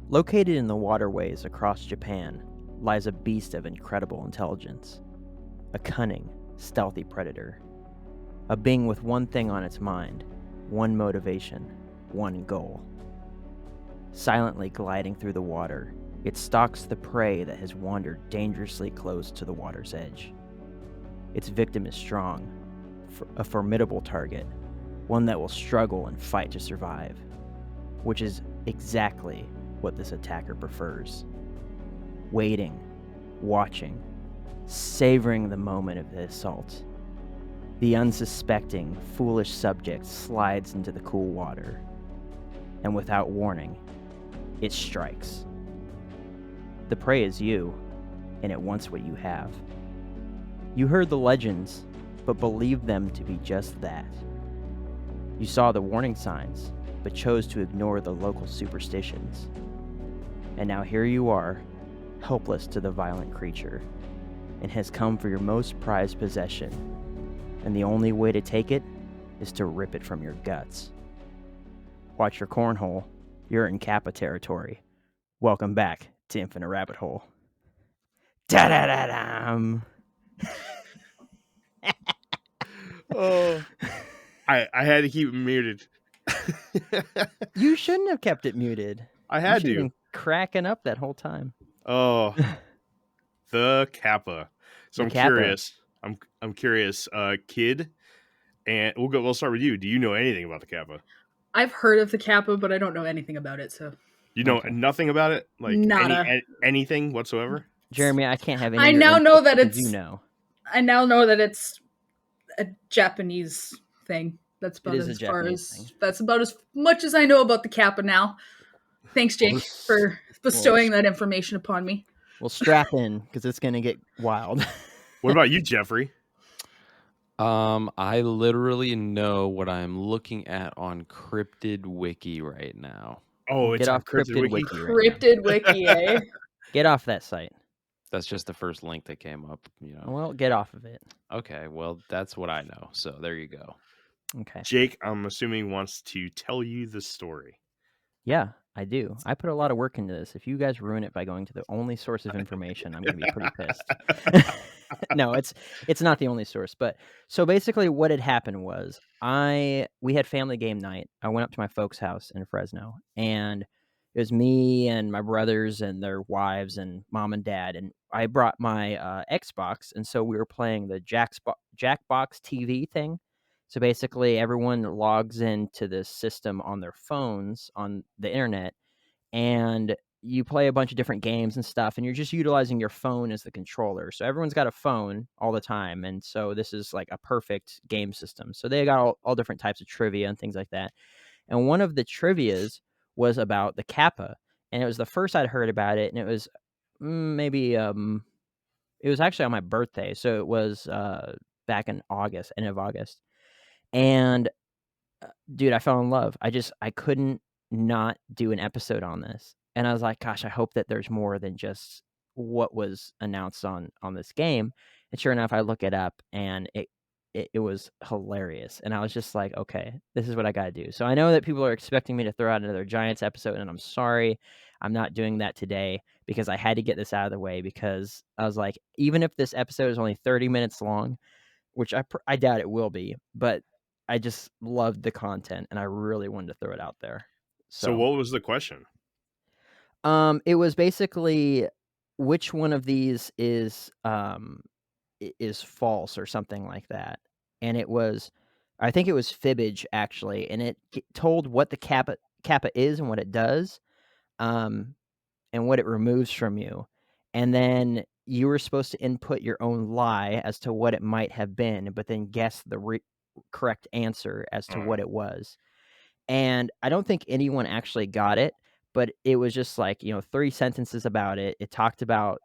Located in the waterways across Japan lies a beast of incredible intelligence, a cunning, stealthy predator, a being with one thing on its mind, one motivation, one goal. Silently gliding through the water, it stalks the prey that has wandered dangerously close to the water's edge. Its victim is strong, a formidable target, one that will struggle and fight to survive, which is exactly what this attacker prefers. Waiting, watching, savoring the moment of the assault. The unsuspecting, foolish subject slides into the cool water, and without warning, it strikes. The prey is you, and it wants what you have. You heard the legends, but believed them to be just that. You saw the warning signs, but chose to ignore the local superstitions. And now here you are, helpless to the violent creature, and has come for your most prized possession. And the only way to take it is to rip it from your guts. Watch your cornhole. You're in Kappa territory. Welcome back to Infinite Rabbit Hole. Da-da-da-dum! Oh, I had to keep it muted. You shouldn't have kept it muted. I You had should have to. been cracking up that whole time. Oh, the Kappa. So The I'm Kappa. curious. I'm curious, kid, and we'll start with you. Do you know anything about the Kappa? I've heard of the Kappa, but I don't know anything about it. So You know Okay. nothing about it, like Nada. anything whatsoever. Jeremy, I can't have any I of your now input know that because it's. you know. I now know that it's a Japanese thing. That's about is a as far Japanese as thing. that's about as much as I know about the Kappa now. Thanks, Jake, for bestowing that information upon me. We'll strap in because it's going to get wild. What about you, Jeffrey? I literally know what I'm looking at on Cryptid Wiki right now. Oh, it's Get on off Cryptid Wiki right now. Cryptid Wiki, eh? Get off that site. That's just the first link that came up, you know. Well, get off of it. Okay, well, that's what I know. So there you go. Okay. Jake, I'm assuming, wants to tell you the story. Yeah, I do. I put a lot of work into this. If you guys ruin it by going to the only source of information, I'm going to be pretty pissed. No, it's not the only source. But so basically what had happened was we had family game night. I went up to my folks' house in Fresno, and it was me and my brothers and their wives and mom and dad. And I brought my Xbox, and so we were playing the Jackbox TV thing. So basically, everyone logs into this system on their phones on the internet, and you play a bunch of different games and stuff, and you're just utilizing your phone as the controller. So everyone's got a phone all the time, and so this is like a perfect game system. So they got all different types of trivia and things like that. And one of the trivias was about the Kappa, and it was the first I'd heard about it, and it was it was actually on my birthday, so it was back in August, end of August. And dude, I fell in love. I couldn't not do an episode on this. And I was like, gosh, I hope that there's more than just what was announced on this game. And sure enough, I look it up, and it was hilarious. And I was just like, okay, this is what I got to do. So I know that people are expecting me to throw out another Giants episode, and I'm sorry. I'm not doing that today because I had to get this out of the way, because I was like, even if this episode is only 30 minutes long, which I doubt it will be, but I just loved the content, and I really wanted to throw it out there. So what was the question? It was basically which one of these is false or something like that. And I think it was fibbage, actually, and it told what the Kappa is and what it does, and what it removes from you. And then you were supposed to input your own lie as to what it might have been, but then guess the correct answer as to what it was. And I don't think anyone actually got it, but it was just like, 3 sentences about it. It talked about,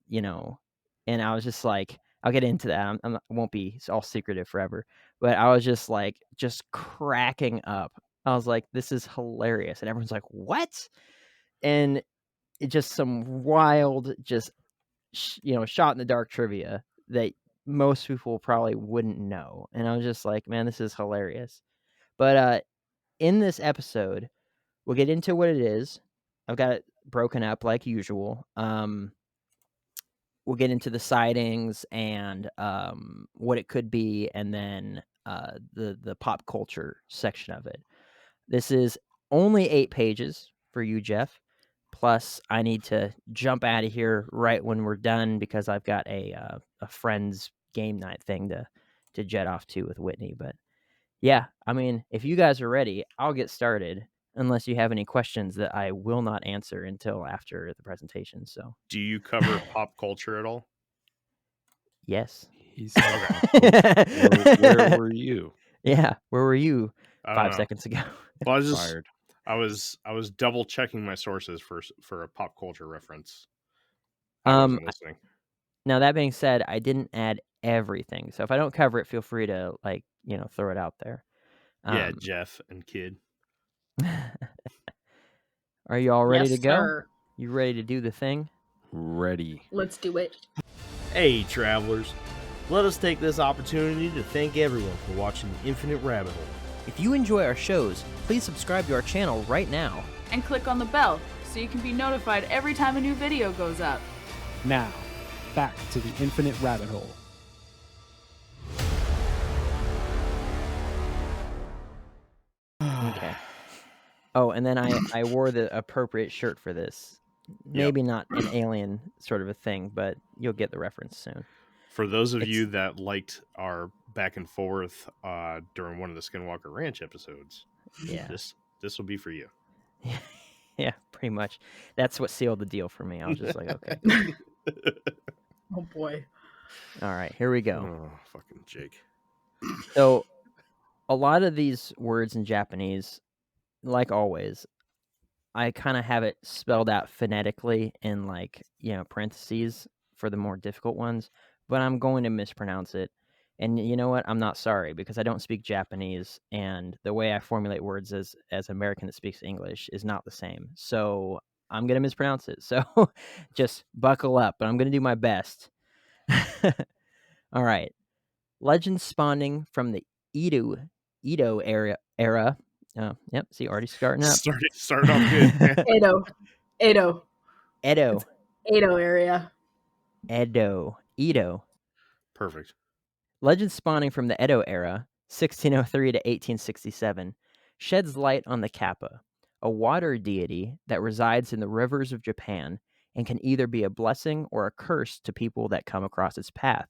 and I was just like, I'll get into that. I won't be all secretive forever, but I was just like, just cracking up. I was like, this is hilarious. And everyone's like, what? And it just some wild, just, shot in the dark trivia that most people probably wouldn't know. And I was just like, man, this is hilarious. But in this episode, we'll get into what it is. I've got broken up like usual. We'll get into the sightings and what it could be, and then the pop culture section of it. This is only 8 pages for you, Jeff. Plus, I need to jump out of here right when we're done because I've got a friend's game night thing to jet off to with Whitney. But yeah, I mean, if you guys are ready, I'll get started. Unless you have any questions that I will not answer until after the presentation. So Do you cover pop culture at all? yes. He said, where were you? Yeah, where were you I don't 5 know. seconds ago? Well, Fired. I was double checking my sources for a pop culture reference. I wasn't listening. Now that being said, I didn't add everything, so if I don't cover it, feel free to throw it out there. Yeah, Jeff and Kid. Are you all ready Yes, to go? sir. You ready to do the thing? Ready. Let's do it. Hey, travelers. Let us take this opportunity to thank everyone for watching The Infinite Rabbit Hole. If you enjoy our shows, please subscribe to our channel right now. And click on the bell so you can be notified every time a new video goes up. Now, back to the Infinite Rabbit Hole. Okay. Oh, and then I wore the appropriate shirt for this. Maybe not an alien sort of a thing, but you'll get the reference soon. For those of you that liked our back and forth during one of the Skinwalker Ranch episodes, Yeah. this will be for you. Yeah, pretty much. That's what sealed the deal for me. I was just like, okay. Oh boy. All right, here we go. Oh, fucking Jake. So, a lot of these words in Japanese, like always, I kind of have it spelled out phonetically in parentheses for the more difficult ones, but I'm going to mispronounce it. And you know what? I'm not sorry because I don't speak Japanese, and the way I formulate words as an American that speaks English is not the same. So I'm going to mispronounce it. So just buckle up, but I'm going to do my best. All right. Legends spawning from the Edo era. Oh, yep. See, already starting up. Starting off good. Edo area. Edo. Perfect. Legends spawning from the Edo era, 1603 to 1867, sheds light on the Kappa, a water deity that resides in the rivers of Japan and can either be a blessing or a curse to people that come across its path.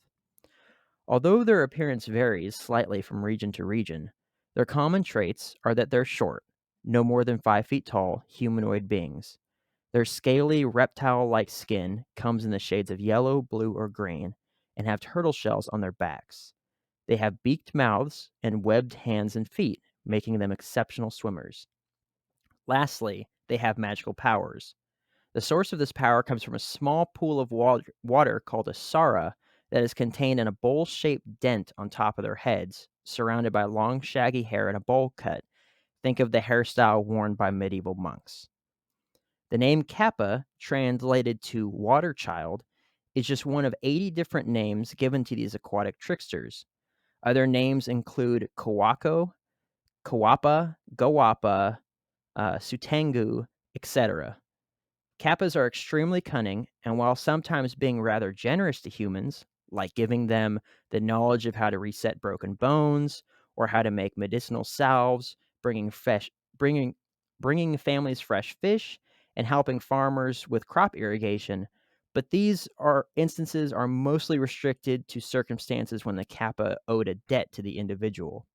Although their appearance varies slightly from region to region, their common traits are that they're short, no more than 5 feet tall, humanoid beings. Their scaly, reptile-like skin comes in the shades of yellow, blue, or green, and have turtle shells on their backs. They have beaked mouths and webbed hands and feet, making them exceptional swimmers. Lastly, they have magical powers. The source of this power comes from a small pool of water called a sara that is contained in a bowl-shaped dent on top of their heads, surrounded by long, shaggy hair and a bowl cut. Think of the hairstyle worn by medieval monks. The name Kappa, translated to water child, is just one of 80 different names given to these aquatic tricksters. Other names include Kawako, Kawapa, Gawapa, Sutengu, etc. Kappas are extremely cunning, and while sometimes being rather generous to humans, like giving them the knowledge of how to reset broken bones or how to make medicinal salves, bringing families fresh fish, and helping farmers with crop irrigation, but these instances are mostly restricted to circumstances when the Kappa owed a debt to the individual.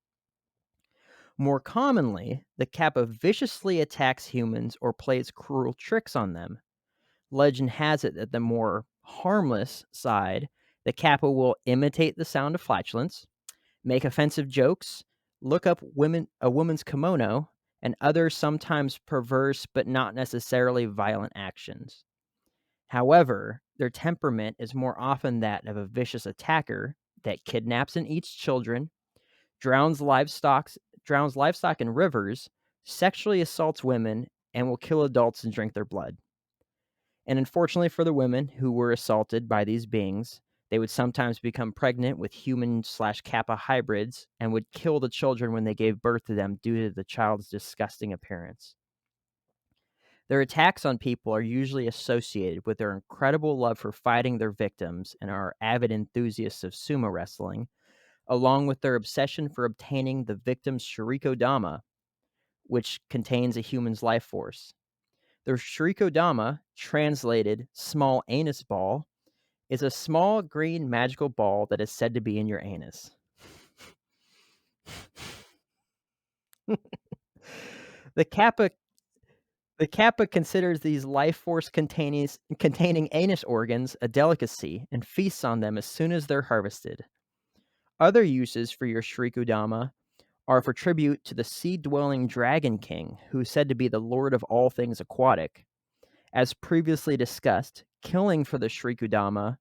More commonly, the Kappa viciously attacks humans or plays cruel tricks on them. Legend has it that the more harmless side, the Kappa will imitate the sound of flatulence, make offensive jokes, look up a woman's kimono, and other sometimes perverse but not necessarily violent actions. However, their temperament is more often that of a vicious attacker that kidnaps and eats children, drowns livestock in rivers, sexually assaults women, and will kill adults and drink their blood. And unfortunately for the women who were assaulted by these beings, they would sometimes become pregnant with human/Kappa hybrids and would kill the children when they gave birth to them due to the child's disgusting appearance. Their attacks on people are usually associated with their incredible love for fighting their victims and are avid enthusiasts of sumo wrestling, along with their obsession for obtaining the victim's shirikodama, which contains a human's life force. Their shirikodama, translated small anus ball, is a small green magical ball that is said to be in your anus. The Kappa considers these life force containing anus organs a delicacy and feasts on them as soon as they're harvested. Other uses for your shirikodama are for tribute to the sea-dwelling dragon king, who is said to be the lord of all things aquatic. As previously discussed, killing for the shirikodama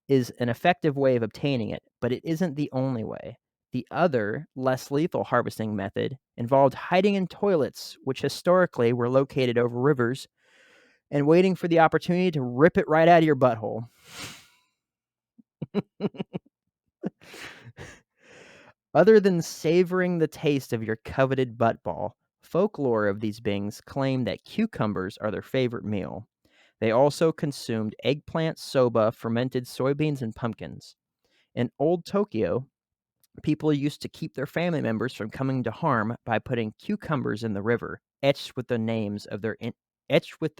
is an effective way of obtaining it, but it isn't the only way. The other, less lethal harvesting method involved hiding in toilets, which historically were located over rivers, and waiting for the opportunity to rip it right out of your butthole. Other than savoring the taste of your coveted butt ball, folklore of these beings claim that cucumbers are their favorite meal. They also consumed eggplant, soba, fermented soybeans, and pumpkins. In old Tokyo, people used to keep their family members from coming to harm by putting cucumbers in the river, etched with their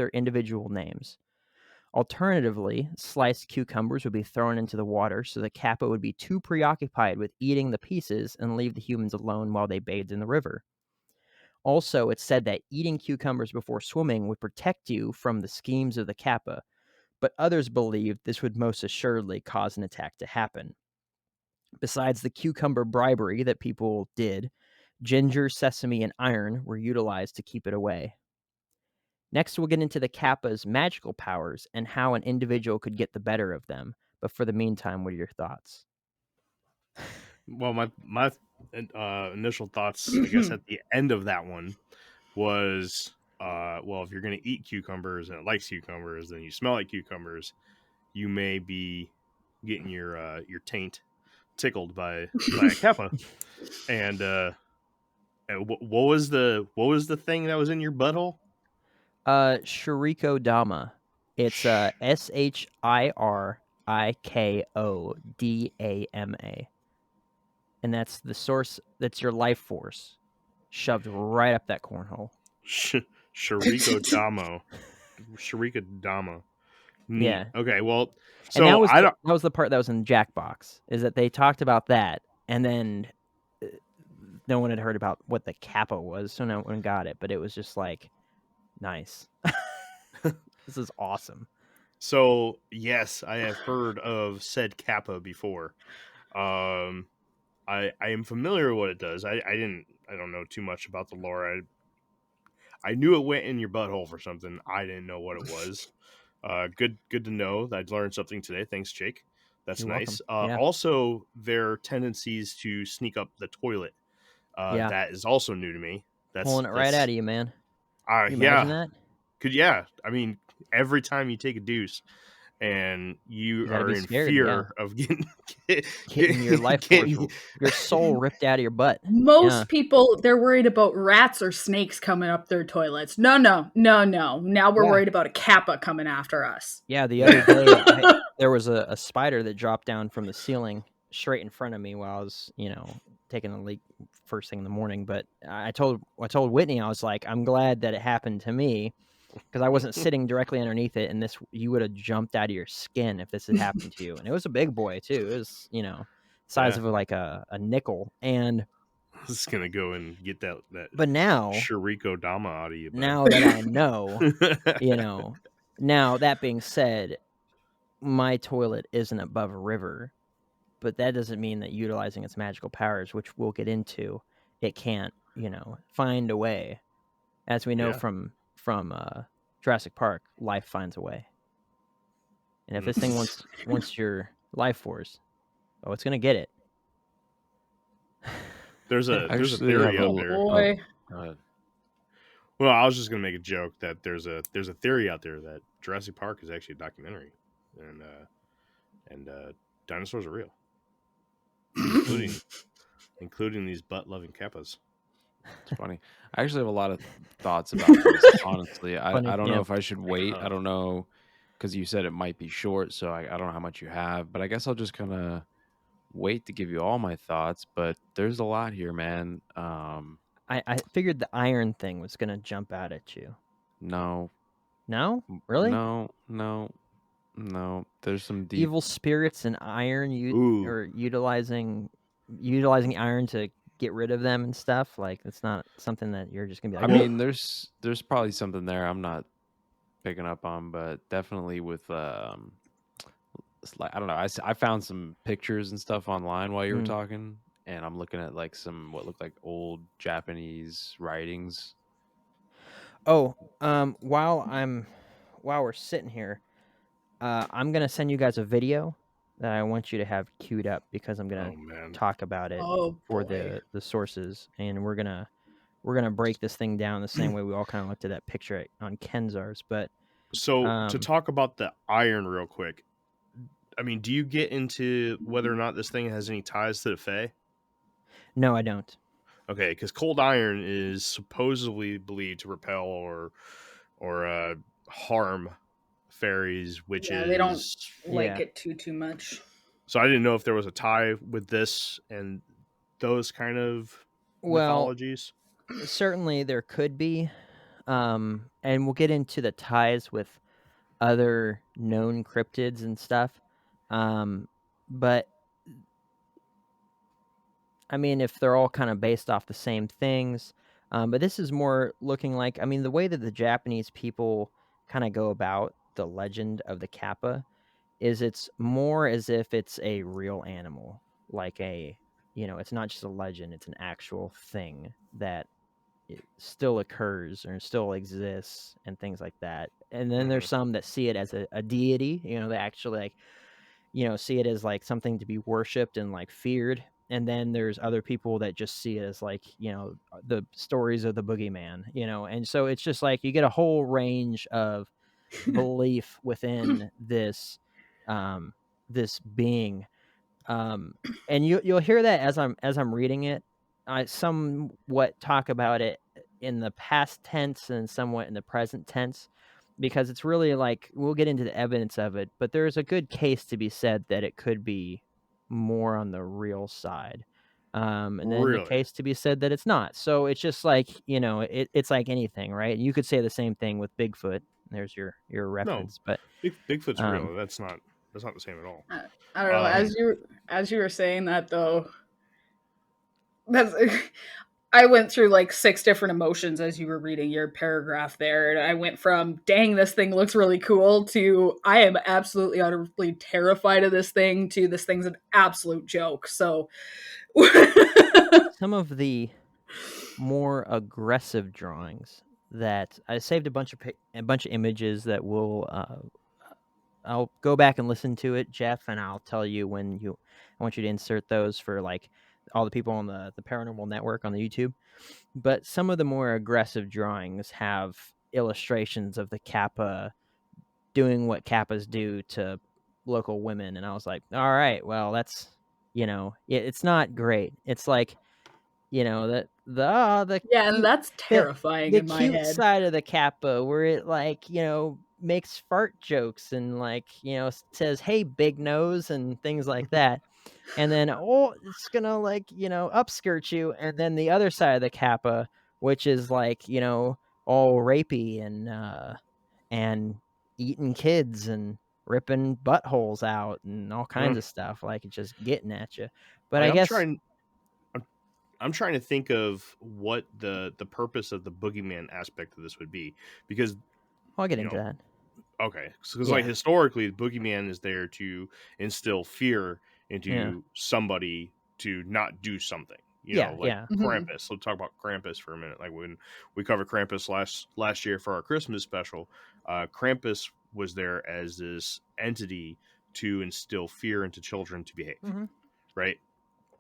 individual names. Alternatively, sliced cucumbers would be thrown into the water so the Kappa would be too preoccupied with eating the pieces and leave the humans alone while they bathed in the river. Also, it's said that eating cucumbers before swimming would protect you from the schemes of the Kappa, but others believed this would most assuredly cause an attack to happen. Besides the cucumber bribery that people did, ginger, sesame, and iron were utilized to keep it away. Next, we'll get into the Kappa's magical powers and how an individual could get the better of them. But for the meantime, what are your thoughts? Well, my initial thoughts, I guess, at the end of that one was, well, if you're going to eat cucumbers and it likes cucumbers, then you smell like cucumbers, you may be getting your taint tickled by a Kappa. And what was the thing that was in your butthole? Shirikodama. It's Shirikodama. And that's the source, that's your life force shoved right up that cornhole. Shirikodama. Neat. Yeah. Okay, well, And that so was that was the part that was in Jackbox, is that they talked about that, and then no one had heard about what the Kappa was, so no one got it, but it was just like, nice. This is awesome. So, yes, I have heard of said Kappa before. I am familiar with what it does. I don't know too much about the lore. I knew it went in your butthole for something. I didn't know what it was. Good to know. I learned something today. Thanks, Jake. That's You're nice. welcome. Yeah. Also, their tendencies to sneak up the toilet. Yeah. That is also new to me. Pulling it right out of you, man. Can you imagine that? I mean, every time you take a deuce and you gotta are be in scared, fear of getting your life force, your soul ripped out of your butt. Most people, they're worried about rats or snakes coming up their toilets. No. Now we're worried about a Kappa coming after us. Yeah, the other day there was a spider that dropped down from the ceiling straight in front of me while I was, taking a leak first thing in the morning. But I told Whitney, I was like, I'm glad that it happened to me, because I wasn't sitting directly underneath it, and you would have jumped out of your skin if this had happened to you. And it was a big boy too. It was, size of like a nickel. And I'm just gonna go and get that. But now, Shirikodama out of you. Buddy. Now that I know, now that being said, my toilet isn't above a river, but that doesn't mean that utilizing its magical powers, which we'll get into, it can't, find a way. As we know from Jurassic Park, life finds a way. And if this thing wants your life force, it's gonna get it. There's a theory out there. Boy. Well, I was just gonna make a joke that there's a theory out there that Jurassic Park is actually a documentary, and dinosaurs are real, including these butt loving Kappas. It's funny. I actually have a lot of thoughts about this. Honestly, Funny, I don't yeah. know if I should wait. I Uh, don't know because you said it might be short, so I don't know how much you have. But I guess I'll just kind of wait to give you all my thoughts. But there's a lot here, man. I figured the iron thing was gonna jump out at you. No, No, really? no. There's some deep. Evil spirits and iron, Ooh. or utilizing iron to get rid of them and stuff. Like it's not something that you're just gonna be I like. mean, there's probably something there I'm not picking up on, but definitely with it's like I don't know. I found some pictures and stuff online while you were Mm. talking, and I'm looking at like some what look like old Japanese writings. Oh, while we're sitting here, I'm gonna send you guys a video that I want you to have queued up because I'm gonna Oh man. talk about it Oh for boy. the sources, and we're gonna break this thing down the same way we all kind of looked at that picture on Kenzar's. But So to talk about the iron real quick, I mean, do you get into whether or not this thing has any ties to the Fae? no, I don't. Okay, because cold iron is supposedly believed to repel or harm fairies, witches. Yeah, they don't like Yeah. it too much. So I didn't know if there was a tie with this and those kind of Well, mythologies. certainly there could be, and we'll get into the ties with other known cryptids and stuff. But I mean, if they're all kind of based off the same things, but this is more looking like, I mean, the way that the Japanese people kind of go about the legend of the Kappa is it's more as if it's a real animal, like it's not just a legend, it's an actual thing that it still occurs or still exists and things like that. And then there's some that see it as a deity, they actually like, see it as like something to be worshipped and like feared. And then there's other people that just see it as like, the stories of the boogeyman, and so it's just like you get a whole range of belief within this being, and you'll hear that as I'm reading it. I somewhat talk about it in the past tense and somewhat in the present tense, because it's really like we'll get into the evidence of it, but there's a good case to be said that it could be more on the real side, and then the Really? case to be said that it's not. So it's just like it's like anything, right? You could say the same thing with Bigfoot. There's your reference, but Bigfoot's um, real. That's not the same at all. I don't know. As you were saying that though, that's I went through like 6 different emotions as you were reading your paragraph there. And I went from, dang, this thing looks really cool, to I am absolutely utterly terrified of this thing, to this thing's an absolute joke. So some of the more aggressive drawings that I saved a bunch of images that I'll go back and listen to it, Jeff, and I'll tell you when I want you to insert those for like all the people on the Paranormal Network on the YouTube. But some of the more aggressive drawings have illustrations of the Kappa doing what Kappas do to local women, and I was like, all right, well, that's it's not great. It's like the yeah, and cute, that's terrifying the in my cute head. side of the Kappa, where it like makes fart jokes and like says, hey, big nose, and things like that. And then it's gonna like upskirt you. And then the other side of the Kappa, which is like all rapey and eating kids and ripping buttholes out and all kinds of stuff, like it's just getting at you. But Like, I guess I'm trying to think of what the purpose of the boogeyman aspect of this would be, because I'll get you into know, that. okay, because like Yeah. historically, the boogeyman is there to instill fear into Yeah. somebody to not do something. Yeah, Like yeah. Mhm. Krampus. Let's talk about Krampus for a minute. Like when we covered Krampus last year for our Christmas special, Krampus was there as this entity to instill fear into children to behave. Mhm. Right.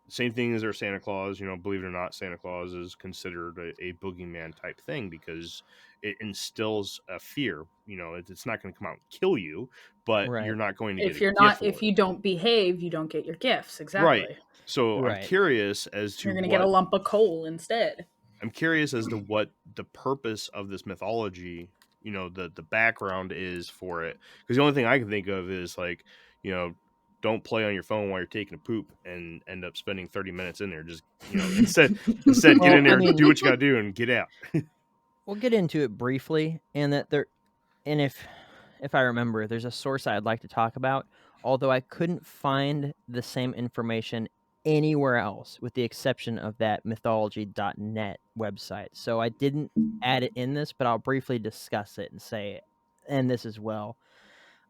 Same thing as our Santa Claus. Believe it or not, Santa Claus is considered a boogeyman type thing because it instills a fear. It's not going to come out and kill you, but Right. you're not going to If get a gift for if it. you don't behave, you don't get your gifts. Exactly. Right. So I'm Right. curious as to You're going to get a lump of coal instead. I'm curious as to what the purpose of this mythology, the background is for it. Because the only thing I can think of is like, don't play on your phone while you're taking a poop and end up spending 30 minutes in there. Just, instead get Well, in there, I mean- do what you got to do, and get out. We'll get into it briefly, and if I remember, there's a source I'd like to talk about, although I couldn't find the same information anywhere else, with the exception of that mythology.net website. So I didn't add it in this, but I'll briefly discuss it and say, and this as well.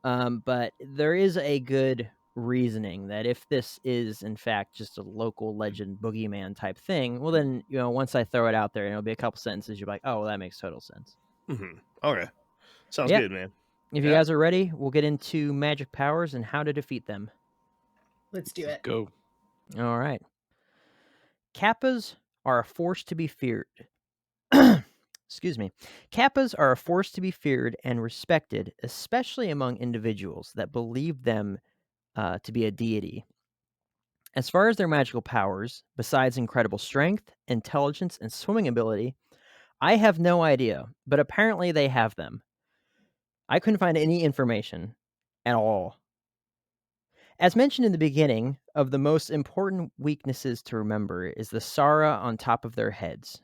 But there is a good reasoning that if this is in fact just a local legend boogeyman type thing, well then, once I throw it out there and it'll be a couple sentences, you're like, oh, well, that makes total sense. Okay. Sounds Yeah. good, man. If you guys are ready, we'll get into magic powers and how to defeat them. Let's do it. Go. All right. Kappas are a force to be feared. Excuse me. Kappas are a force to be feared and respected, especially among individuals that believe them to be a deity. As far as their magical powers, besides incredible strength, intelligence, and swimming ability, I have no idea, but apparently they have them. I couldn't find any information at all. As mentioned in the beginning, of the most important weaknesses to remember is the Sara on top of their heads.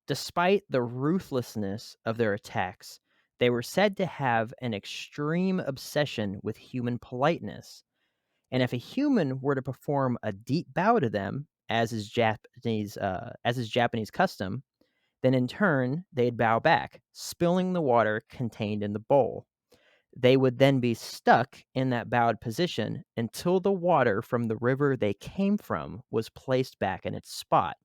Despite the ruthlessness of their attacks, they were said to have an extreme obsession with human politeness. And if a human were to perform a deep bow to them, as is Japanese custom, then in turn they'd bow back, spilling the water contained in the bowl. They would then be stuck in that bowed position until the water from the river they came from was placed back in its spot.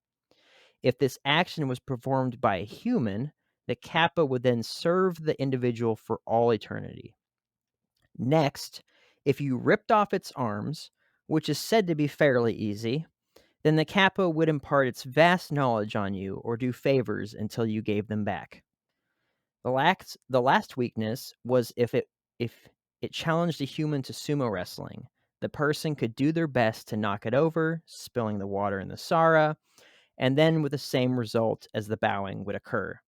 If this action was performed by a human, the Kappa would then serve the individual for all eternity. Next, if you ripped off its arms, which is said to be fairly easy, then the Kappa would impart its vast knowledge on you or do favors until you gave them back. The last weakness was if it challenged a human to sumo wrestling. The person could do their best to knock it over, spilling the water in the Sara, and then with the same result as the bowing would occur.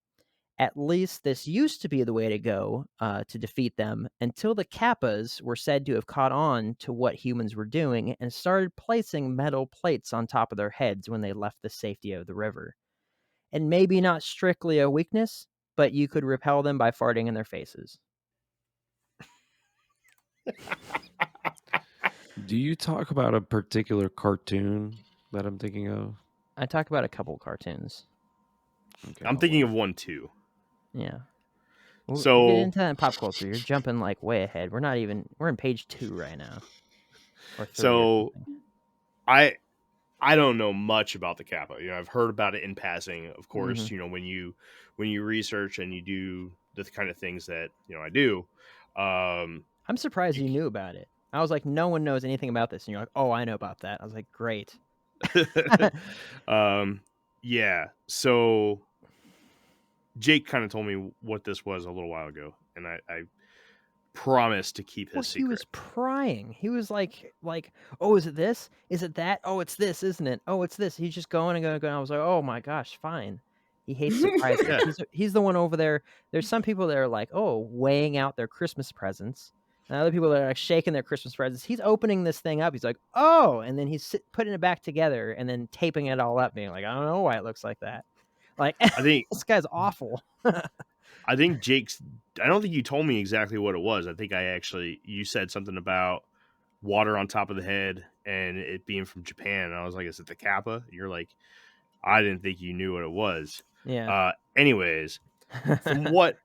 At least this used to be the way to go to defeat them, until the Kappas were said to have caught on to what humans were doing and started placing metal plates on top of their heads when they left the safety of the river. And maybe not strictly a weakness, but you could repel them by farting in their faces. Do you talk about a particular cartoon that I'm thinking of? I talk about a couple cartoons. Okay, I'm thinking of one too. Yeah. We'll So- get into that in pop culture. You're jumping like way ahead. We're in page 2 right now. Or 3 or So something. I don't know much about the Kappa. I've heard about it in passing. Of course, Mm-hmm. when you research and you do the kind of things that I do. I'm surprised you knew about it. I was like, no one knows anything about this, and you're like, oh, I know about that. I was like, great. Yeah. So Jake kind of told me what this was a little while ago, and I promised to keep his secret. He was prying. He was like, oh, is it this? Is it that? Oh, it's this, isn't it? Oh, it's this. He's just going and going and going. I was like, oh my gosh, fine. He hates surprises. Yeah. He's the one over there. There's some people that are like, oh, weighing out their Christmas presents. And other people that are like shaking their Christmas presents. He's opening this thing up. He's like, oh, and then he's putting it back together and then taping it all up, being like, I don't know why it looks like that. Like, I think this guy's awful. I think Jake's. I don't think you told me exactly what it was. I think you said something about water on top of the head and it being from Japan. And I was like, is it the Kappa? You're like, I didn't think you knew what it was. Yeah. Anyways, from what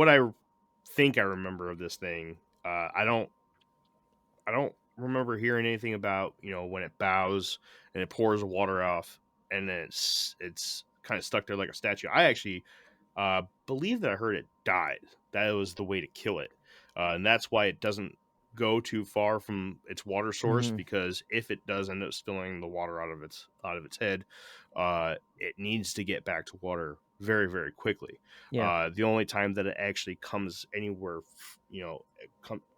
I think I remember of this thing, I don't remember hearing anything about when it bows and it pours the water off and then it's kind of stuck there like a statue. I actually believe that I heard it died. That was the way to kill it, and that's why it doesn't go too far from its water source. Mhm. Because if it does end up spilling the water out of its head, it needs to get back to water very, very quickly. Yeah. The only time that it actually comes anywhere,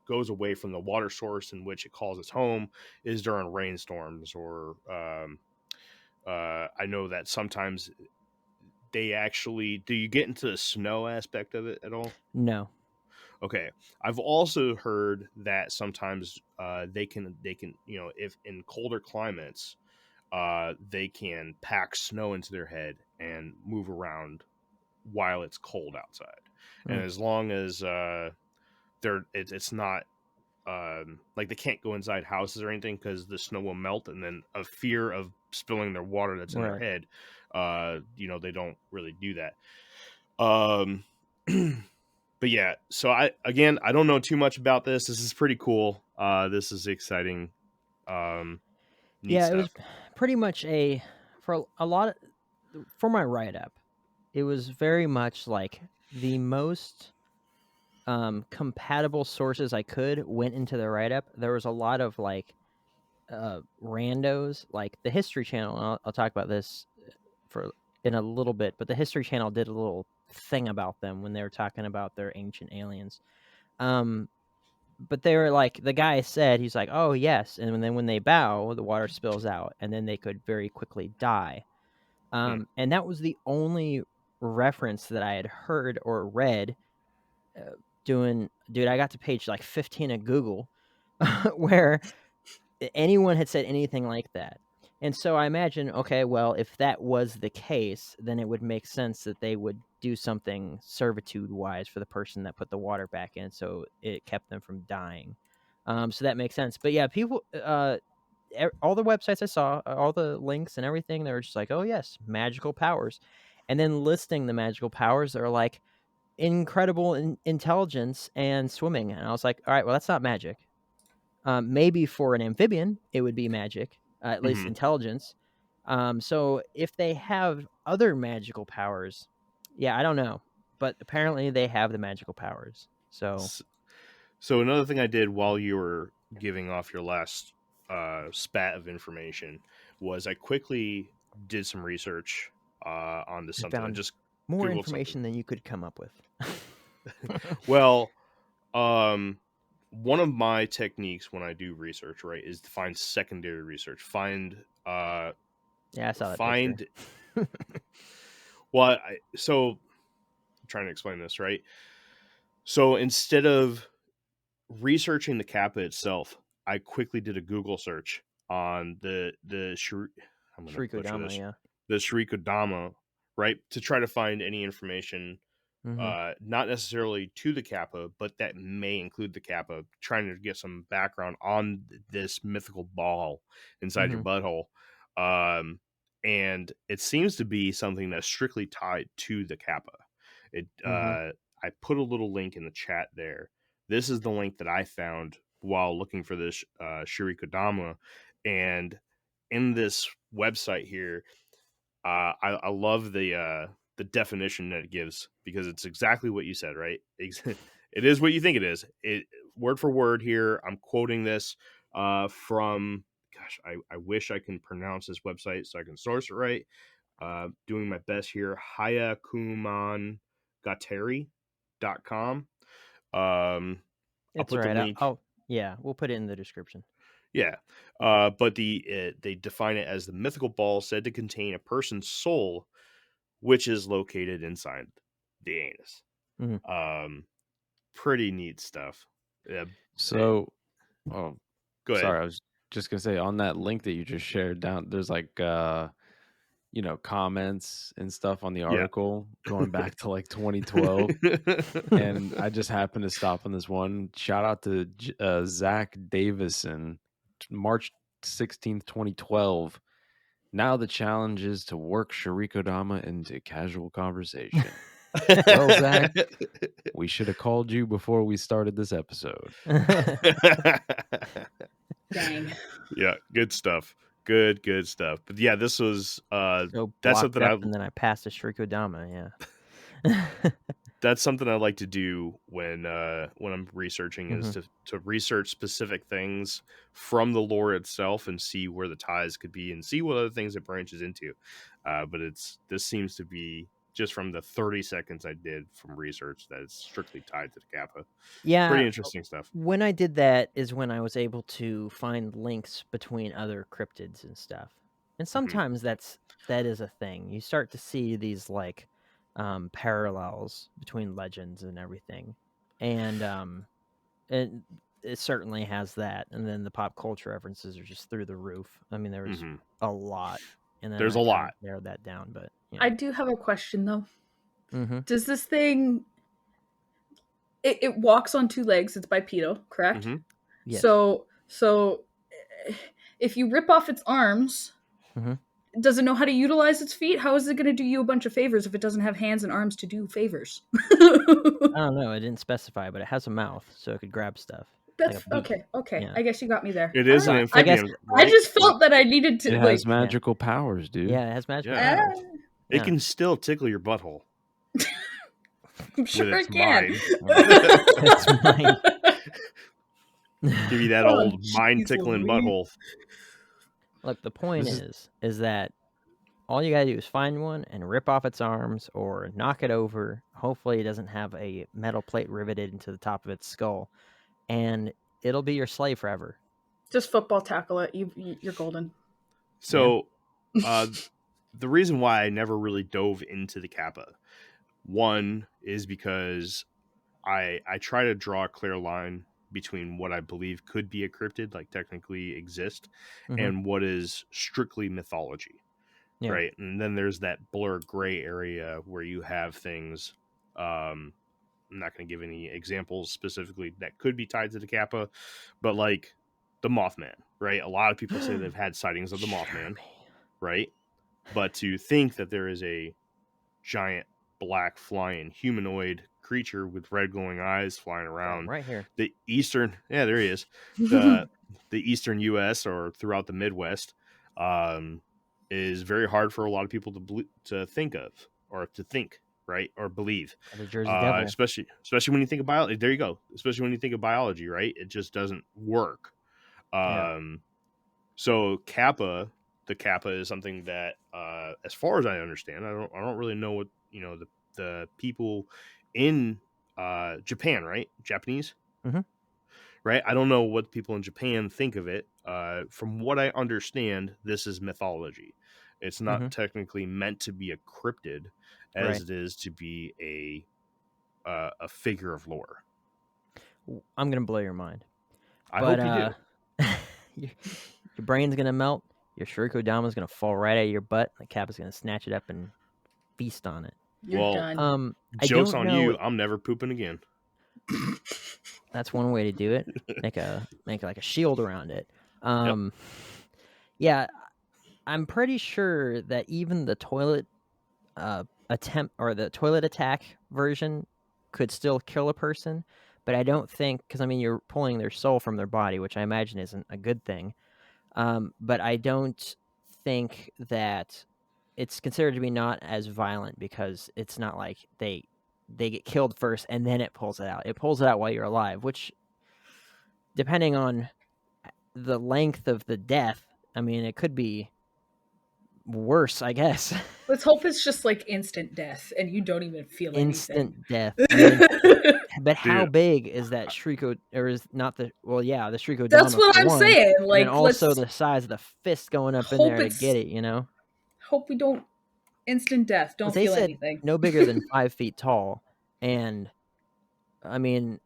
goes away from the water source in which it calls its home is during rainstorms, or I know that sometimes they actually, do you get into the snow aspect of it at all? No. Okay. I've also heard that sometimes they can if in colder climates, they can pack snow into their head and move around while it's cold outside. And as long as it's not like they can't go inside houses or anything because the snow will melt, and then a fear of spilling their water that's in their head, they don't really do that. But yeah, so I don't know too much about this. This is pretty cool. This is exciting. Neat Yeah, stuff. it was pretty much for my write-up, it was very much like the most compatible sources I could went into the write-up. There was a lot of like randos, like the History Channel. And I'll talk about this in a little bit, but the History Channel did a little thing about them when they were talking about their ancient aliens. But they were like, the guy said, he's like, oh yes, and then when they bow, the water spills out, and then they could very quickly die. And that was the only reference that I had heard or read. Dude, I got to page like 15 of Google where anyone had said anything like that. And so I imagine, okay, well, if that was the case, then it would make sense that they would do something servitude-wise for the person that put the water back in, so it kept them from dying. So that makes sense. But yeah, people, all the websites I saw, all the links and everything, they were just like, oh yes, magical powers. And then listing the magical powers, they're like, incredible intelligence and swimming. And I was like, all right, well, that's not magic. Maybe for an amphibian, it would be magic, at least intelligence. So if they have other magical powers, yeah, I don't know. But apparently they have the magical powers. So another thing I did while you were giving off your last spat of information was I quickly did some research on this something. I just more Googled information something. than you could come up with. Well, one of my techniques when I do research, right, is to find secondary research. Find yeah, I saw that find picture. well, so I'm trying to explain this, right? So instead of researching the Kappa itself, I quickly did a Google search on the Shrikodama, yeah. the Shrikodama, right, to try to find any information, not necessarily to the Kappa, but that may include the Kappa, trying to get some background on this mythical ball inside your butthole. And it seems to be something that's strictly tied to the Kappa. I put a little link in the chat there. This is the link that I found while looking for this Shirikodama. And in this website here, I love the definition that it gives, because it's exactly what you said, right? It is what you think it is. It word for word here. I'm quoting this from, gosh, I wish I can pronounce this website so I can source it right. Doing my best here. hayakumangateri.com. I'll put the link. Oh, yeah, we'll put it in the description. Yeah, but they define it as the mythical ball said to contain a person's soul, which is located inside the anus. Pretty neat stuff. Yeah. So, Go ahead. sorry, I was just gonna say, on that link that you just shared down, there's like comments and stuff on the article going back to like 2012. And I just happened to stop on this one. Shout out to Zach Davison, March 16th, 2012. Now the challenge is to work Shirikodama into casual conversation. Well, Zach, we should have called you before we started this episode. Dang. Yeah, good stuff. Good stuff. But yeah, this was that's something and then I passed a Shrikodama, yeah. That's something I like to do when I'm researching, is to research specific things from the lore itself and see where the ties could be and see what other things it branches into. But this seems to be just from the 30 seconds I did from research that it's strictly tied to the Kappa. Yeah. Pretty interesting stuff. When I did that is when I was able to find links between other cryptids and stuff. And sometimes that is a thing. You start to see these like parallels between legends and everything, and it certainly has that. And then the pop culture references are just through the roof. I mean, there was a lot, and then There's I a kind lot. of narrowed that down. But I do have a question though. Mm-hmm. Does this thing? It walks on two legs. It's bipedal, correct? Yes. So if you rip off its arms, does it know how to utilize its feet? How is it going to do you a bunch of favors if it doesn't have hands and arms to do favors? I don't know. It didn't specify, but it has a mouth, so it could grab stuff. That's like okay. Yeah. I guess you got me there. It is an amphibian. I just felt that I needed to. It has magical powers, dude. Yeah, it has magical powers. It can still tickle your butthole. I'm sure with its it can. It's mine. Give you that old mind tickling butthole. Look, the point is that all you gotta do is find one and rip off its arms or knock it over. Hopefully, it doesn't have a metal plate riveted into the top of its skull, and it'll be your slave forever. Just football tackle it. You're golden. So, the reason why I never really dove into the Kappa, one is because I try to draw a clear line between what I believe could be a cryptid, like technically exist, and what is strictly mythology. Yeah. Right. And then there's that blur gray area where you have things. I'm not going to give any examples specifically that could be tied to the Kappa, but like the Mothman, right? A lot of people say they've had sightings of the Mothman, right? But to think that there is a giant black flying humanoid creature with red glowing eyes flying around right here, the eastern, there he is, the eastern U.S. or throughout the Midwest, is very hard for a lot of people to think of or to think, right, or believe. The Jersey Devil. Especially when you think of biology. There you go. Especially when you think of biology, right? It just doesn't work. So the Kappa is something that, as far as I understand, I don't really know what the people in Japan, right? Japanese, right? I don't know what people in Japan think of it. From what I understand, this is mythology. It's not technically meant to be a cryptid, as it is to be a figure of lore. I'm gonna blow your mind. I hope you do. Your brain's gonna melt. Your Shurikodama's gonna fall right out of your butt. The Kappa's gonna snatch it up and feast on it. You're done. Joke's on you. I'm never pooping again. That's one way to do it. Make like a shield around it. Yeah, I'm pretty sure that even the toilet attempt or the toilet attack version could still kill a person, but I don't think, because I mean you're pulling their soul from their body, which I imagine isn't a good thing. But I don't think that it's considered to be not as violent because it's not like they get killed first and then it pulls it out. It pulls it out while you're alive, which, depending on the length of the death, I mean, it could be worse, I guess. Let's hope it's just like instant death and you don't even feel instant anything. Death. I mean, but how big is that Shriko, or is not the the Shrikodama? That's what I'm saying. Like, and also the size of the fist going up in there to get it. Hope we don't instant death. Don't feel anything. No bigger than 5 feet tall, and I mean,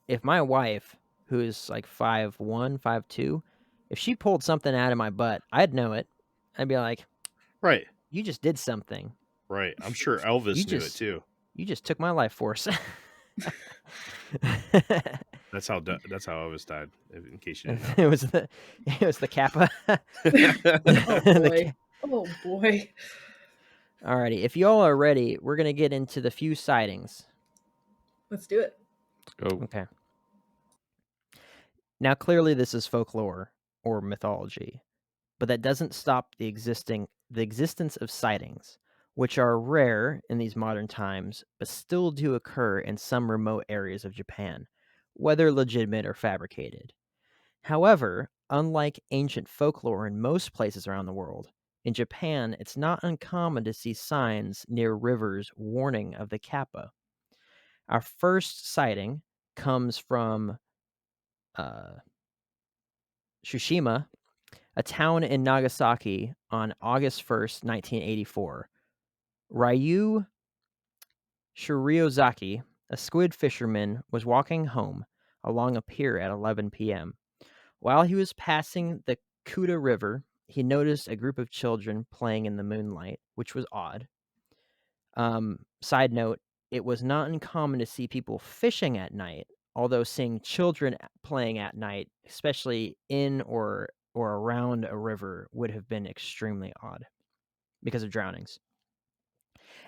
if my wife, who is like 5'1", 5'2", if she pulled something out of my butt, I'd know it. I'd be like, right, you just did something. Right. I'm sure Elvis knew it too. You just took my life force. That's how Elvis died. In case you didn't know. it was the Kappa. Oh boy. Alrighty, if y'all are ready, we're gonna get into the few sightings. Let's do it. Let's go. Okay. Now, clearly, this is folklore or mythology, but that doesn't stop the existence of sightings, which are rare in these modern times, but still do occur in some remote areas of Japan, whether legitimate or fabricated. However, unlike ancient folklore in most places around the world, in Japan, it's not uncommon to see signs near rivers warning of the Kappa. Our first sighting comes from Tsushima, a town in Nagasaki on August 1st, 1984. Ryu Shiriozaki, a squid fisherman, was walking home along a pier at 11 p.m. While he was passing the Kuta River, he noticed a group of children playing in the moonlight, which was odd. Side note, it was not uncommon to see people fishing at night, although seeing children playing at night, especially in or around a river, would have been extremely odd because of drownings.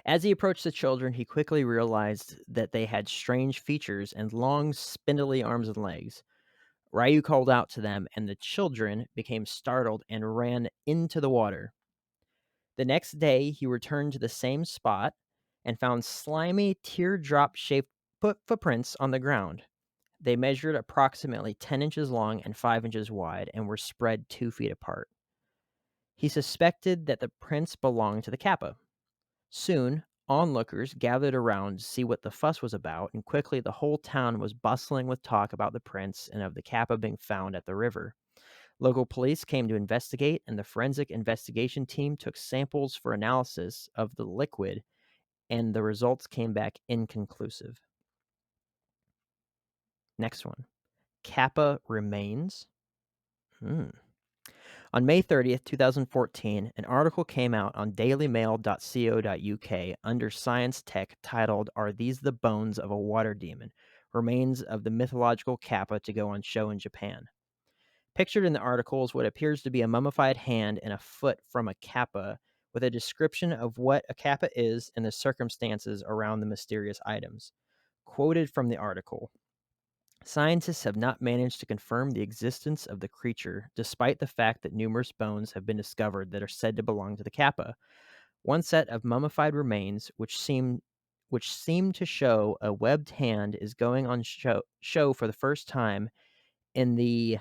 As he approached the children, he quickly realized that they had strange features and long, spindly arms and legs. Ryu called out to them, and the children became startled and ran into the water. The next day, he returned to the same spot and found slimy, teardrop-shaped footprints on the ground. They measured approximately 10 inches long and 5 inches wide and were spread 2 feet apart. He suspected that the prints belonged to the Kappa. Soon, onlookers gathered around to see what the fuss was about, and quickly the whole town was bustling with talk about the prints and of the Kappa being found at the river. Local police came to investigate, and the forensic investigation team took samples for analysis of the liquid, and the results came back inconclusive. Next one. Kappa remains. On May 30th, 2014, an article came out on dailymail.co.uk under Science Tech titled, "Are These the Bones of a Water Demon? Remains of the Mythological Kappa to Go on Show in Japan." Pictured in the article is what appears to be a mummified hand and a foot from a Kappa, with a description of what a Kappa is and the circumstances around the mysterious items. Quoted from the article, "Scientists have not managed to confirm the existence of the creature, despite the fact that numerous bones have been discovered that are said to belong to the Kappa. One set of mummified remains, which seem to show a webbed hand, is going on show for the first time in the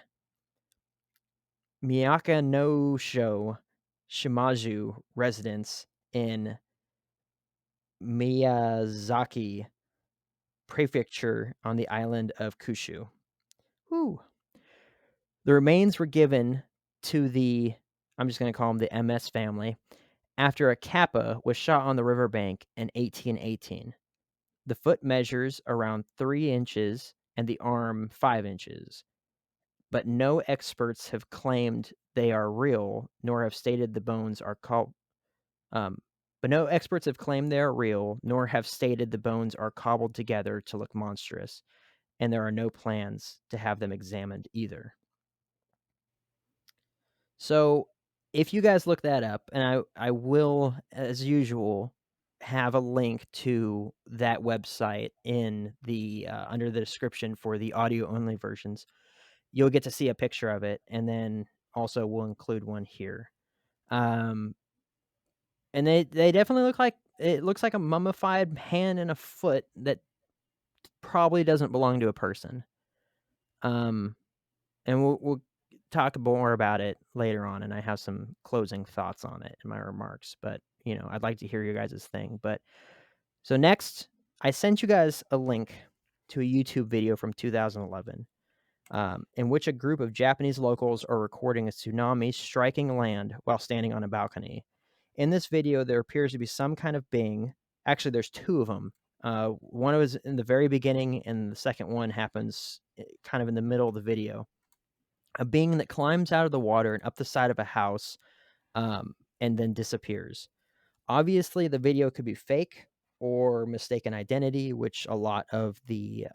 Miyaka no Sho Shimazu residence in Miyazaki Prefecture on the island of Kyushu." Whew. The remains were given to the, I'm just going to call them the MS family, after a Kappa was shot on the riverbank in 1818. The foot measures around 3 inches and the arm 5 inches. But no experts have claimed they are real, nor have stated the bones are cobbled together to look monstrous, and there are no plans to have them examined either. So, if you guys look that up, and I will, as usual, have a link to that website in the under the description for the audio-only versions. You'll get to see a picture of it, and then also we'll include one here. And they definitely look like, it looks like a mummified hand and a foot that probably doesn't belong to a person. And we'll talk more about it later on, and I have some closing thoughts on it in my remarks. But I'd like to hear your guys' thing. But so next, I sent you guys a link to a YouTube video from 2011. In which a group of Japanese locals are recording a tsunami striking land while standing on a balcony. In this video, there appears to be some kind of being. Actually, there's 2 of them. One was in the very beginning, and the second one happens kind of in the middle of the video. A being that climbs out of the water and up the side of a house, and then disappears. Obviously, the video could be fake or mistaken identity, which a lot of the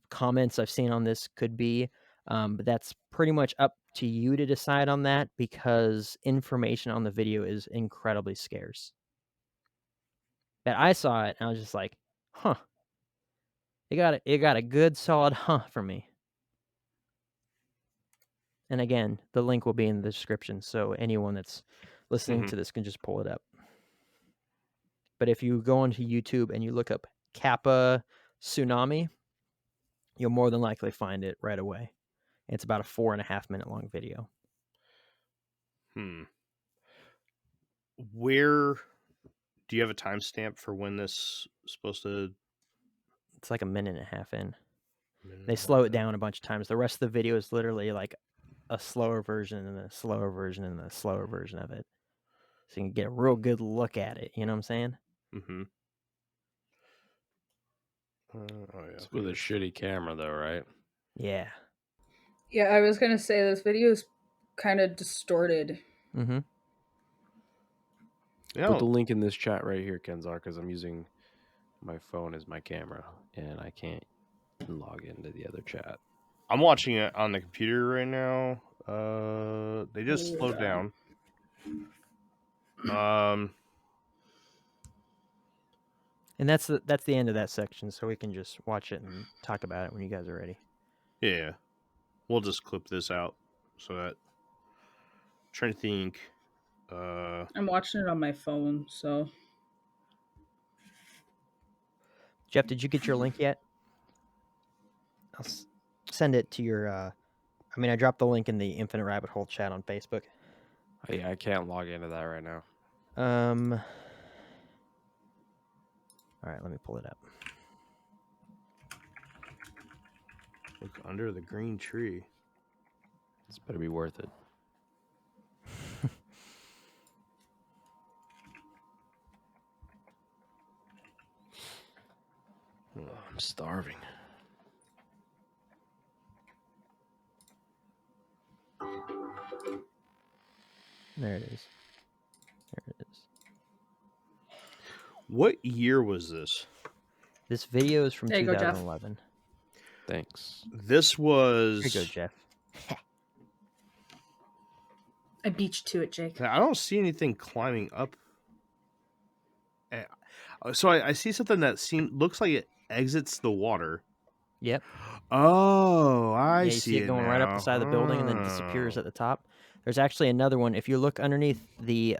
comments I've seen on this could be, but that's pretty much up to you to decide on that, because information on the video is incredibly scarce. But I saw it and I was just like, huh. It got a good solid huh from me. And again, the link will be in the description, so anyone that's listening to this can just pull it up. But if you go onto YouTube and you look up Kappa Tsunami, you'll more than likely find it right away. It's about a 4.5 minute long video. Where do you have a timestamp for when this is supposed to? It's like 1.5 minutes in. They slow it down a bunch of times. The rest of the video is literally like a slower version and a slower version and a slower version of it, so you can get a real good look at it. You know what I'm saying? Mm-hmm. Oh yeah. It's with a shitty camera, though, right? Yeah. Yeah, I was gonna say this video is kind of distorted. Mm-hmm. Yeah. Put the link in this chat right here, Kenzar, because I'm using my phone as my camera, and I can't log into the other chat. I'm watching it on the computer right now. They just slowed down. And that's the end of that section, so we can just watch it and talk about it when you guys are ready. Yeah. We'll just clip this out so that. Trying to think. I'm watching it on my phone, so. Jeff, did you get your link yet? I'll send it to your. I dropped the link in the Infinite Rabbit Hole chat on Facebook. Oh, yeah, I can't log into that right now. All right, let me pull it up. Look under the green tree. This better be worth it. Oh, I'm starving. There it is. There it is. What year was this? This video is from There you go, Jeff. 2011. Thanks. This was. Here you go, Jeff. I beat you to it, Jake. I don't see anything climbing up. So I see something that looks like it exits the water. Yep. Oh, I you see see it going now. right up the side of the building and then disappears at the top. There's actually another one. If you look underneath the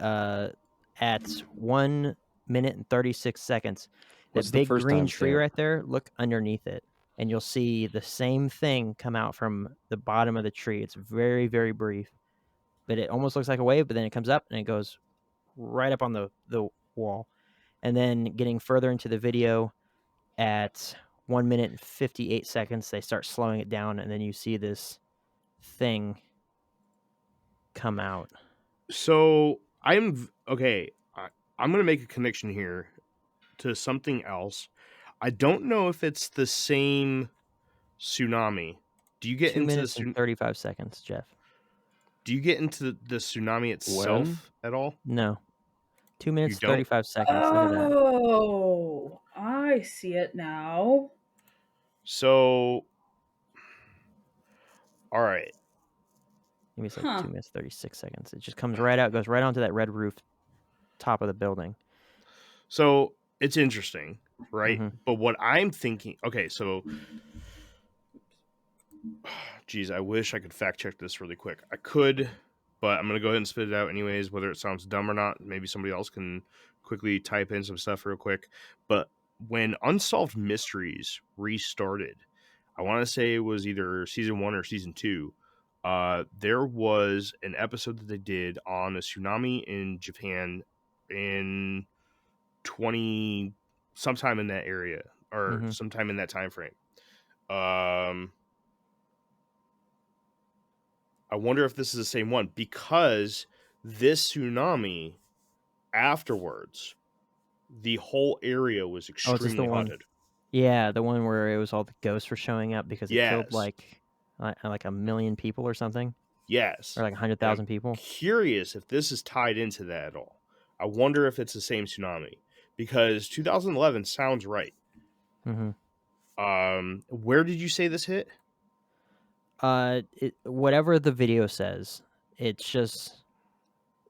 at 1 minute and 36 seconds, What's that the big first green time tree stamp? right there, look underneath it, and you'll see the same thing come out from the bottom of the tree. It's very, very brief, but it almost looks like a wave, but then it comes up and it goes right up on the wall. And then getting further into the video at 1 minute and 58 seconds, they start slowing it down, and then you see this thing come out. So I'm okay. I'm going to make a connection here to something else. I don't know if it's the same tsunami. Do you get 2 into minutes and 35 seconds, Jeff. Do you get into the tsunami itself at all? No. 2 minutes, don't? 35 seconds. Look at that. Oh, I see it now. So, all right. Maybe it's like 2 minutes, 36 seconds. It just comes right out, goes right onto that red roof top of the building. So it's interesting, right? Mhm. But what I'm thinking, okay, so, geez, I wish I could fact check this really quick. I could, but I'm going to go ahead and spit it out anyways, whether it sounds dumb or not. Maybe somebody else can quickly type in some stuff real quick. But when Unsolved Mysteries restarted, I want to say it was either season 1 or season 2, there was an episode that they did on a tsunami in Japan in sometime in that area or sometime in that time frame. I wonder if this is the same one, because this tsunami afterwards, the whole area was extremely haunted. Yeah, the one where it was all the ghosts were showing up because it killed Yes. like 1 million people or something. Yes. Or like 100,000 people. Curious if this is tied into that at all. I wonder if it's the same tsunami, because 2011 sounds right. Where did you say this hit? Whatever the video says, it's just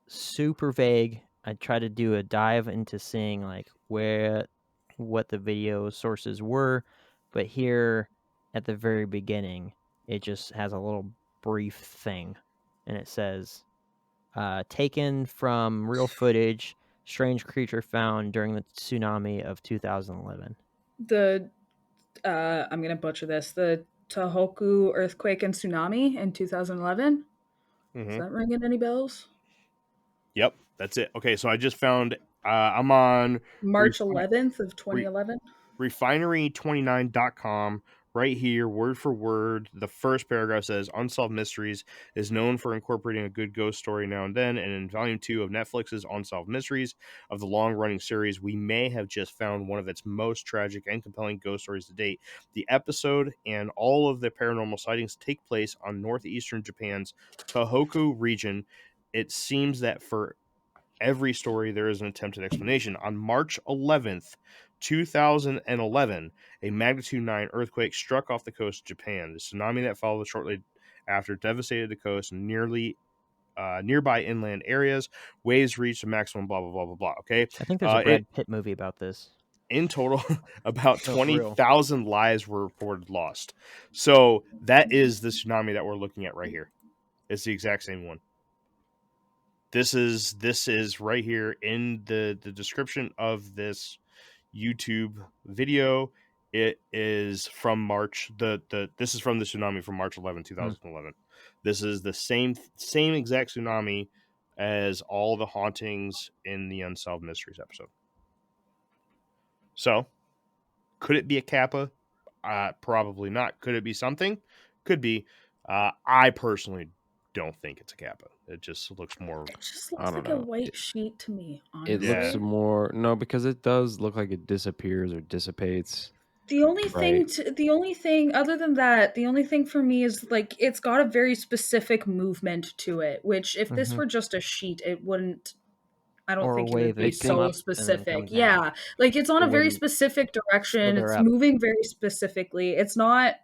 super vague. I try to do a dive into seeing like what the video sources were, but here at the very beginning, it just has a little brief thing, and it says, taken from real footage, strange creature found during the tsunami of 2011. I'm gonna butcher this. The Tohoku earthquake and tsunami in 2011. Is that ringing any bells? Yep, that's it. Okay, so I just found. I'm on March 11th of 2011. Refinery29.com right here, word for word. The first paragraph says, Unsolved Mysteries is known for incorporating a good ghost story now and then, and in Volume 2 of Netflix's Unsolved Mysteries of the long-running series, we may have just found one of its most tragic and compelling ghost stories to date. The episode and all of the paranormal sightings take place on northeastern Japan's Tohoku region. It seems that for every story there is an attempted explanation. On March 11th, 2011, a magnitude 9 earthquake struck off the coast of Japan. The tsunami that followed shortly after devastated the coast and nearby inland areas. Waves reached a maximum blah, blah, blah, blah, blah. Okay. I think there's a Brad Pitt movie about this. In total, about No, for real. 20,000 lives were reported lost. So that is the tsunami that we're looking at right here. It's the exact same one. This is right here in the description of this YouTube video. It is from March. This is from the tsunami from March 11, 2011. This is the same exact tsunami as all the hauntings in the Unsolved Mysteries episode. So, could it be a Kappa? Probably not. Could it be something? Could be. I personally don't think it's a Kappa. It just looks more. It just I looks don't like a know. white sheet to me, It honestly. looks more no, because it does look like it disappears or dissipates. The only thing, other than that, the only thing for me is like it's got a very specific movement to it. Which, if this were just a sheet, it wouldn't. I don't Or a think it wave would be that come so up and then specific. comes down. Yeah, like it's on It a very wouldn't specific direction. slither It's up. moving very specifically. It's not.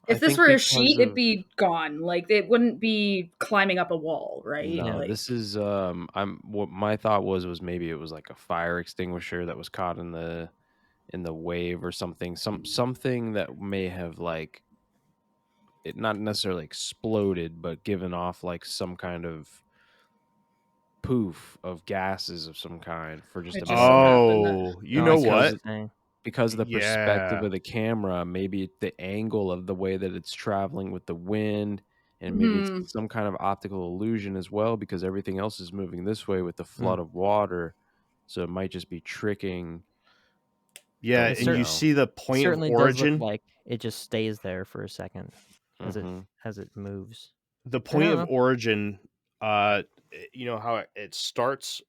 If I this think were a because sheet, of- it'd be gone. Like it wouldn't be climbing up a wall, right? No, Like, this is what my thought was maybe it was like a fire extinguisher that was caught in the wave or something. Something that may have like it not necessarily exploded, but given off like some kind of poof of gases of some kind for just It a just so moment. happened that Oh, you No, know I see what what? you're saying. Because of the perspective Yeah. of the camera, maybe the angle of the way that it's traveling with the wind, and maybe it's some kind of optical illusion as well, because everything else is moving this way with the flood of water. So it might just be tricking. Yeah, It and you see the It point of certainly does look origin. like it just stays there for a second as Mhm. it moves. The I point don't of know. origin, you know how it starts,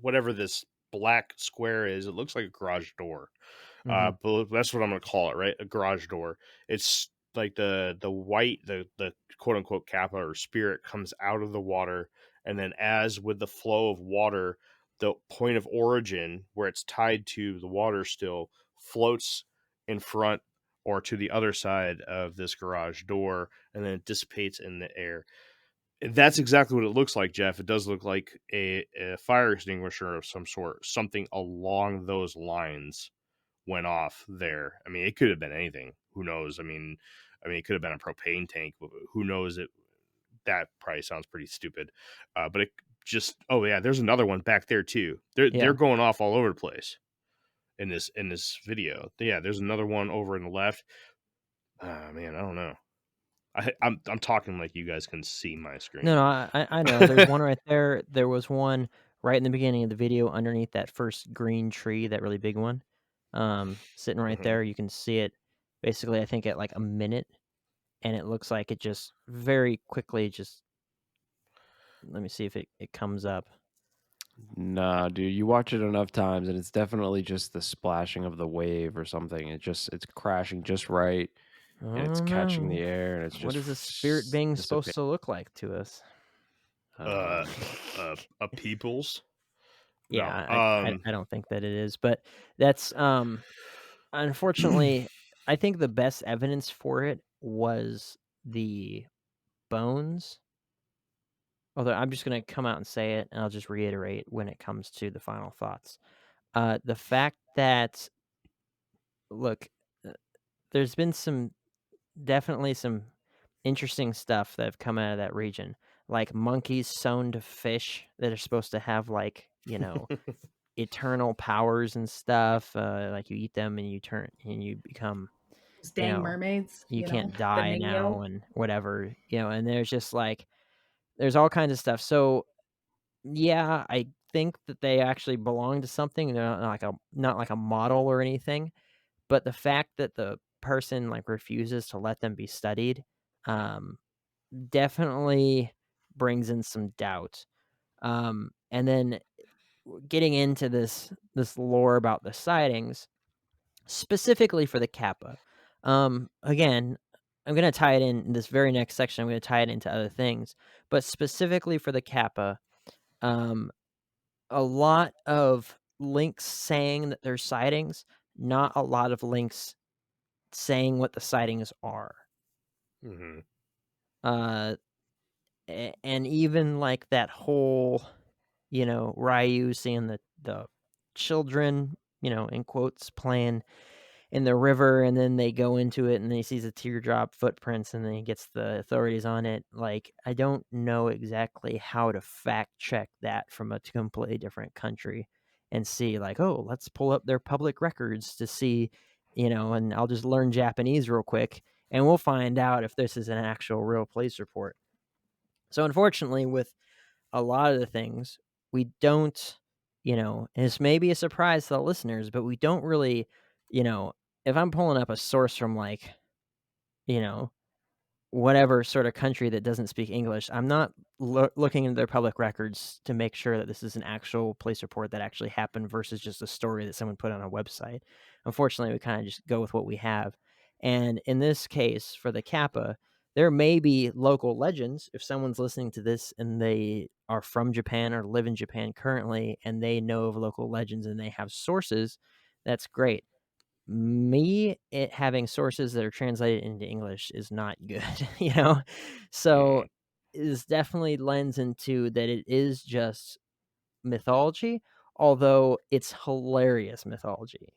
whatever this black square is, it looks like a garage door. But that's what I'm going to call it, right? A garage door. It's like the white, the quote unquote Kappa or spirit comes out of the water. And then as with the flow of water, the point of origin where it's tied to the water still floats in front or to the other side of this garage door, and then it dissipates in the air. That's exactly what it looks like, Jeff. It does look like a fire extinguisher of some sort, something along those lines went off there. I mean, it could have been anything. Who knows? I mean, it could have been a propane tank. Who knows? That probably sounds pretty stupid. But it just, oh yeah, there's another one back there too. They're going off all over the place in this video. Yeah, there's another one over in the left. Man, I don't know. I'm talking like you guys can see my screen. No, I know. There's one right there. There was one right in the beginning of the video underneath that first green tree, that really big one. Sitting right there. You can see it basically, I think, at like a minute. And it looks like it just very quickly just... Let me see if it comes up. Nah, dude, you watch it enough times, and it's definitely just the splashing of the wave or something. It's crashing just right, and it's catching the air, and it's just What is a spirit being supposed to look like to us? A people's. Yeah, No. I don't think that it is, but that's unfortunately, I think the best evidence for it was the bones. Although I'm just going to come out and say it, and I'll just reiterate when it comes to the final thoughts. The fact that, look, there's been definitely some interesting stuff that have come out of that region, like monkeys sewn to fish that are supposed to have, like, eternal powers and stuff. Like you eat them and you become, those dang mermaids. you can't the die Neo. now and whatever, and there's just like, there's all kinds of stuff. So yeah, I think that they actually belong to something. They're not like a model or anything, but the fact that the person like refuses to let them be studied, definitely brings in some doubt. And then getting into this lore about the sightings, specifically for the Kappa. Again, I'm going to tie it in this very next section. I'm going to tie it into other things, but specifically for the Kappa, a lot of links saying that there's sightings, not a lot of links saying what the sightings are. Mm-hmm. And even like that whole, Ryu seeing the children, in quotes, playing in the river, and then they go into it and he sees a teardrop footprints and then he gets the authorities on it. Like, I don't know exactly how to fact check that from a completely different country and see like, oh, let's pull up their public records to see, and I'll just learn Japanese real quick and we'll find out if this is an actual real police report. So unfortunately, with a lot of the things, we don't, and this may be a surprise to the listeners, but we don't really, if I'm pulling up a source from like, whatever sort of country that doesn't speak English, I'm not looking into their public records to make sure that this is an actual police report that actually happened versus just a story that someone put on a website. Unfortunately, we kind of just go with what we have. And in this case, for the Kappa, there may be local legends. If someone's listening to this and they are from Japan or live in Japan currently and they know of local legends and they have sources, that's great. Me having sources that are translated into English is not good, so it definitely lends into that it is just mythology, although it's hilarious mythology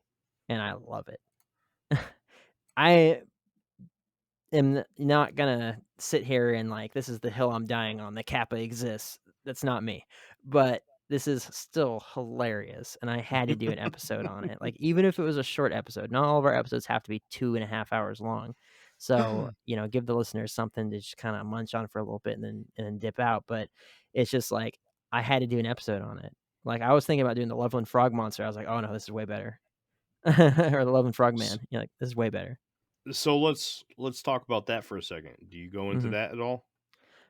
and I love it. I am not gonna sit here and like, this is the hill I'm dying on, the Kappa exists. That's not me, but this is still hilarious and I had to do an episode on it. Like, even if it was a short episode, not all of our episodes have to be 2.5 hours long, so give the listeners something to just kind of munch on for a little bit and then dip out. But it's just like, I had to do an episode on it. Like, I was thinking about doing the Loveland Frog Monster. I was like, oh no, this is way better. Or the Loveland Frog Man. You're like, this is way better. So let's talk about that for a second. Do you go into that at all?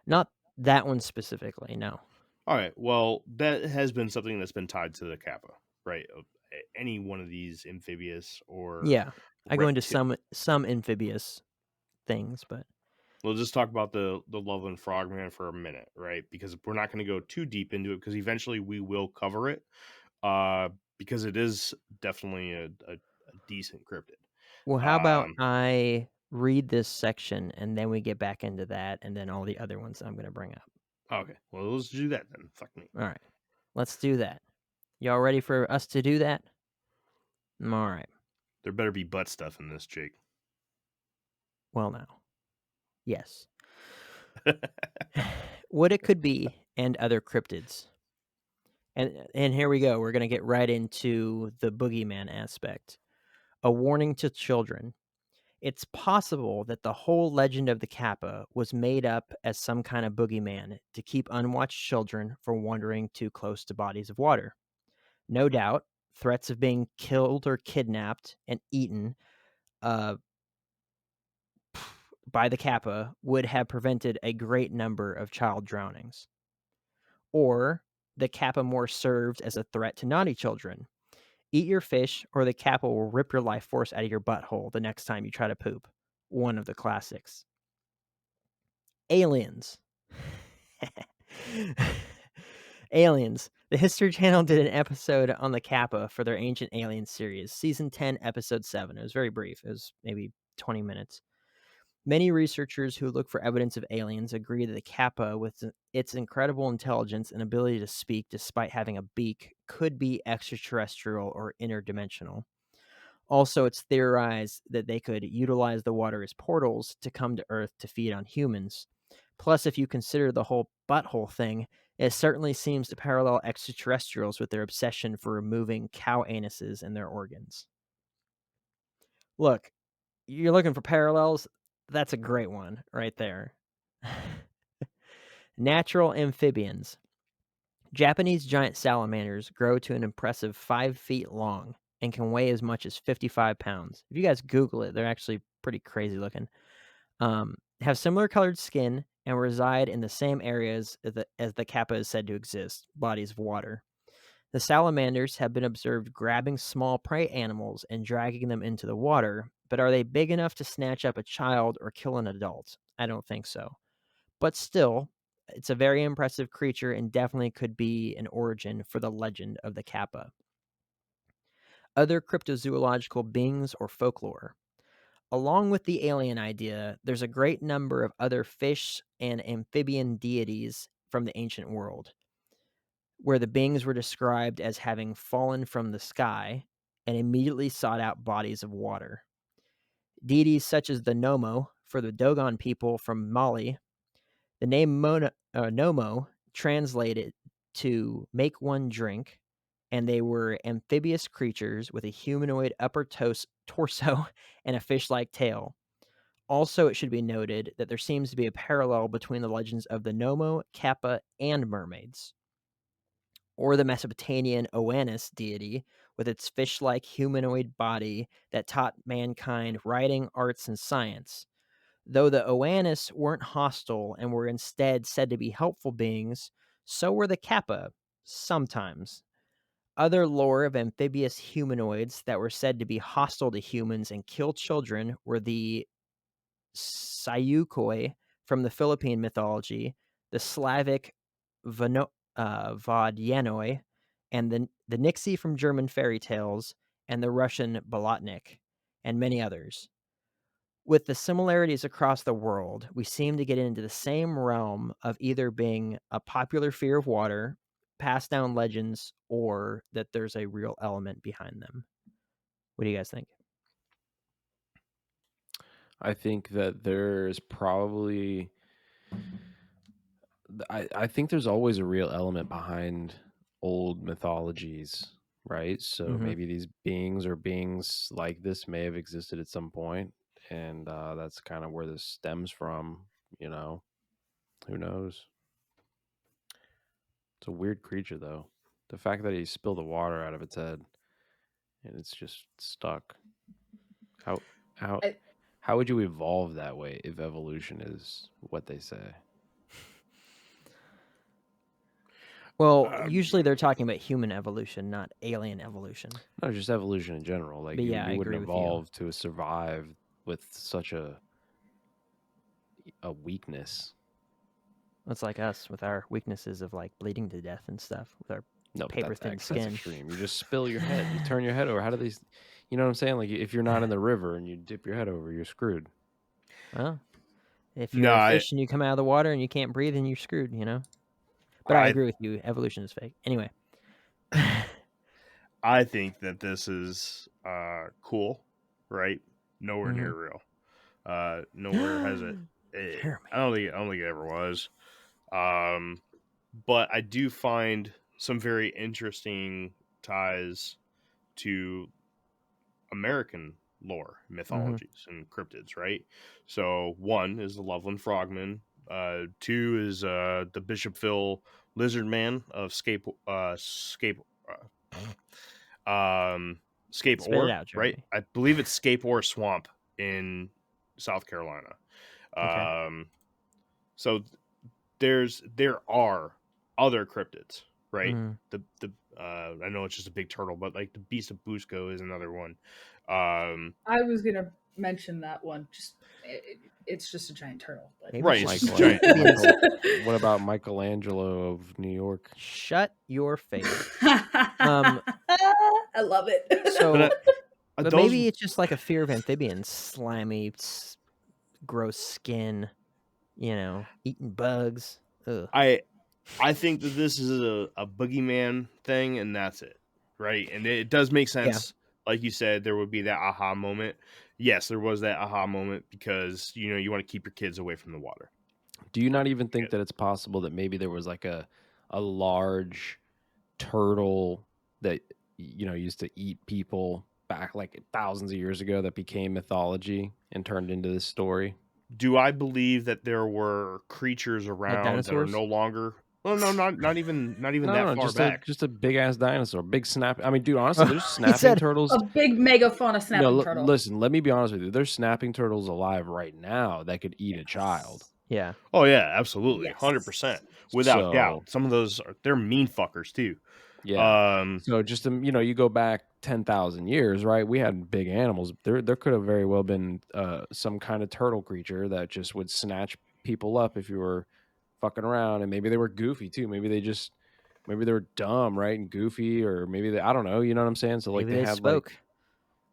Not that one specifically, no. All right. Well, that has been something that's been tied to the Kappa, right? Any one of these amphibious or I go into some amphibious things, but we'll just talk about the Loveland Frogman for a minute, right? Because we're not going to go too deep into it because eventually we will cover it, because it is definitely a decent cryptid. Well, how about I read this section and then we get back into that and then all the other ones I'm going to bring up. Okay. Well, let's do that then. Fuck me. All right. Let's do that. Y'all ready for us to do that? All right. There better be butt stuff in this, Jake. Well, now. Yes. What it could be and other cryptids. And here we go. We're going to get right into the boogeyman aspect. A warning to children. It's possible that the whole legend of the Kappa was made up as some kind of boogeyman to keep unwatched children from wandering too close to bodies of water. No doubt, threats of being killed or kidnapped and eaten by the Kappa would have prevented a great number of child drownings. Or the Kappa more served as a threat to naughty children. Eat your fish, or the Kappa will rip your life force out of your butthole the next time you try to poop. One of the classics. Aliens. Aliens. The History Channel did an episode on the Kappa for their Ancient Aliens series, Season 10, Episode 7. It was very brief. It was maybe 20 minutes. Many researchers who look for evidence of aliens agree that the Kappa, with its incredible intelligence and ability to speak despite having a beak, could be extraterrestrial or interdimensional. Also, it's theorized that they could utilize the water as portals to come to Earth to feed on humans. Plus, if you consider the whole butthole thing, it certainly seems to parallel extraterrestrials with their obsession for removing cow anuses and their organs. Look, you're looking for parallels? That's a great one right there. Natural amphibians. Japanese giant salamanders grow to an impressive 5 feet long and can weigh as much as 55 pounds. If you guys Google it, they're actually pretty crazy looking. Have similar colored skin and reside in the same areas as the Kappa is said to exist, bodies of water. The salamanders have been observed grabbing small prey animals and dragging them into the water, but are they big enough to snatch up a child or kill an adult? I don't think so. But still, it's a very impressive creature and definitely could be an origin for the legend of the Kappa. Other cryptozoological beings or folklore. Along with the alien idea, there's a great number of other fish and amphibian deities from the ancient world, where the beings were described as having fallen from the sky and immediately sought out bodies of water. Deities such as the Nomo for the Dogon people from Mali. The name Nomo translated to make one drink, and they were amphibious creatures with a humanoid upper torso and a fish-like tail. Also, it should be noted that there seems to be a parallel between the legends of the Nomo, Kappa, and mermaids. Or the Mesopotamian Oannes deity with its fish-like humanoid body that taught mankind writing, arts, and science. Though the Oannes weren't hostile and were instead said to be helpful beings, so were the Kappa, sometimes. Other lore of amphibious humanoids that were said to be hostile to humans and kill children were the Sayukoi from the Philippine mythology, the Slavic Vodyanoi, and the Nixie from German fairy tales, and the Russian Bolotnik, and many others. With the similarities across the world, we seem to get into the same realm of either being a popular fear of water, passed down legends, or that there's a real element behind them. What do you guys think? I think that there's probably I think there's always a real element behind old mythologies, right? So maybe these beings or beings like this may have existed at some point, and that's kind of where this stems from. You know, who knows? It's a weird creature, though. The fact that he spilled the water out of its head and it's just stuck. How how I- how would you evolve that way if evolution is what they say? Well, usually they're talking about human evolution, not alien evolution. No, just evolution in general. Like But you, yeah, I you wouldn't agree with you. evolve to survive with such a weakness. It's like us with our weaknesses of like bleeding to death and stuff with our No, but paper thin that's skin. extreme. You just spill your head. You turn your head over. How do these? You know what I'm saying? Like if you're not in the river and you dip your head over, you're screwed. Well, if you're a fish and you come out of the water and you can't breathe, then you're screwed, you know? But I agree with you. Evolution is fake. Anyway. I think that this is cool, right? Nowhere near real. Nowhere has it. I don't think it ever was. But I do find some very interesting ties to American lore, mythologies, and cryptids, right? So one is the Loveland Frogman. Two is the Bishopville Lizard Man of Scape Spit it Ore, out, right? Jeremy. I believe it's Scape Ore Swamp in South Carolina. Okay. So there are other cryptids, right? Mhm. I know it's just a big turtle, but like the Beast of Busco is another one. I was gonna mention that one. It's just a giant turtle. But... Maybe Right, it's it's just giant. What about Michelangelo of New York? Shut your face. I love it. So, but those- maybe it's just like a fear of amphibians, slimy, gross skin, you know, eating bugs. Ugh. I think that this is a boogeyman thing, and that's it, right? And it does make sense. Yeah. Like you said, there would be that aha moment. Yes, there was that aha moment because you want to keep your kids away from the water. Do you not even think that it's possible that maybe there was like a large turtle that used to eat people back like thousands of years ago that became mythology and turned into this story? Do I believe that there were creatures around that are no longer Well, no, not even No, that no, far back. just a big ass dinosaur, big snap. I mean, dude, honestly, there's He snapping said- turtles. A big megafauna snapping No, turtle. listen, let me be honest with you. There's snapping turtles alive right now that could eat a child. Yeah. Oh yeah, absolutely, Yes. 100%, without So- doubt. Some of those they're mean fuckers too. Yeah. So just you go back 10,000 years, right? We had big animals. There could have very well been some kind of turtle creature that just would snatch people up if you were fucking around, and maybe they were goofy too. Maybe they were dumb, right, and goofy, or maybe I don't know. You know what I'm saying? So like Maybe they had spoke.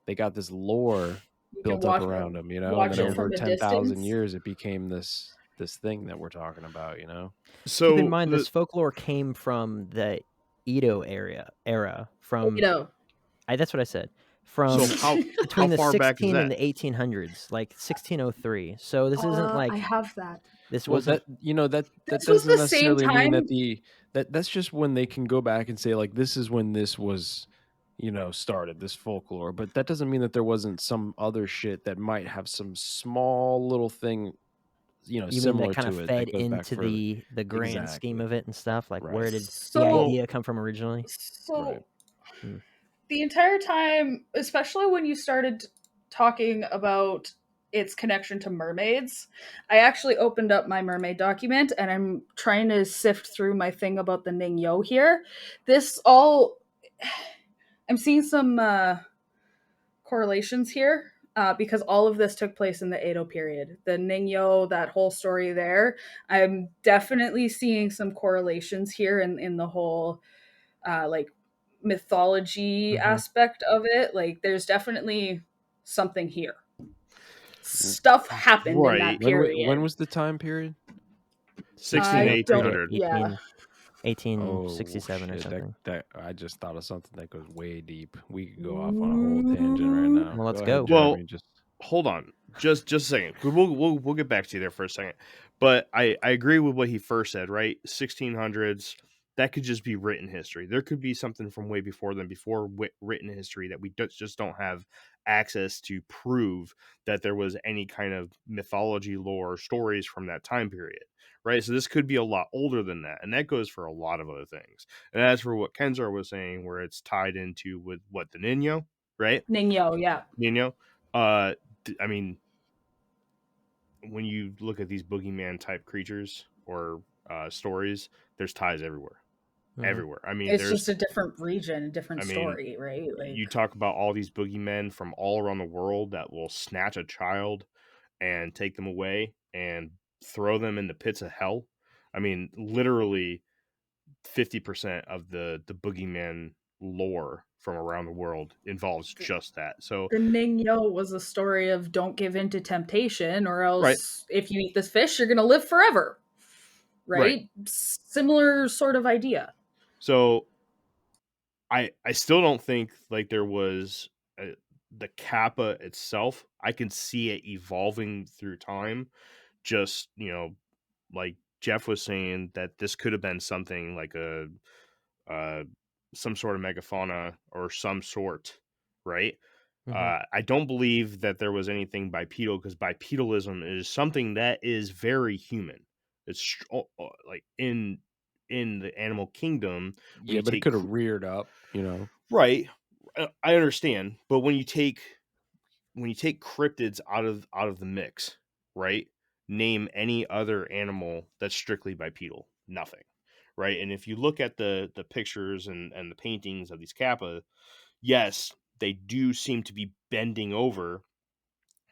they got this lore You can built up watch around them, and watch then it over from a 10,000 distance. years, it became this thing that we're talking about. So Keep in mind, this folklore came from the Edo era. From that's what I said. From So between how the far back is 16 and that? the 1800s, like 1603. So this isn't like I have that. this Well, wasn't. that This was doesn't the same necessarily mean time- that's just when they can go back and say like this is when this was, started, this folklore. But that doesn't mean that there wasn't some other shit that might have some small little thing, You mean similar that kind to of it fed that goes back into further. the grand scheme Exactly. of it and stuff? Like, Right. where did the So- idea come from originally? So Right. the entire time, especially when you started talking about its connection to mermaids, I actually opened up my mermaid document and I'm trying to sift through my thing about the Ningyo here. I'm seeing some correlations here. Because all of this took place in the Edo period. The Ningyo, that whole story there, I'm definitely seeing some correlations here in the whole like mythology aspect of it. Like there's definitely something here. Stuff happened in that period. When was the time period? 16 I don't- 1800. Yeah. 1867 or shit, something. That I just thought of something that goes way deep. We could go off on a whole tangent right now. Well, let's ahead, go. Well, Jeremy, just hold on, just a second. We'll get back to you there for a second. But I agree with what he first said. Right, 1600s. That could just be written history. There could be something from way before then, before written history that we just don't have access to prove that there was any kind of mythology, lore, stories from that time period. Right, so this could be a lot older than that, and that goes for a lot of other things. And as for what Kenzar was saying, where it's tied into with what the Nino, right? Ningyo, yeah. Nino, I mean, when you look at these boogeyman type creatures or stories, there's ties everywhere. Everywhere. I mean, It's there's just a different region, a different story, right? Like you talk about all these boogeymen from all around the world that will snatch a child and take them away and throw them in the pits of hell. I mean, literally 50% of the boogeyman lore from around the world involves just that. So the Ningyo was a story of don't give in to temptation, or else Right. if you eat this fish, you're gonna live forever. Right? Similar sort of idea. So I still don't think like there was the Kappa itself. I can see it evolving through time. Just, like Jeff was saying, that this could have been something like some sort of megafauna or some sort, right? I don't believe that there was anything bipedal, because bipedalism is something that is very human. It's like in the animal kingdom. when yeah, you but it take could have reared up, Right. I understand, but when you take cryptids out of the mix, right? Name any other animal that's strictly bipedal. Nothing. Right? And if you look at the pictures and the paintings of these Kappa, yes, they do seem to be bending over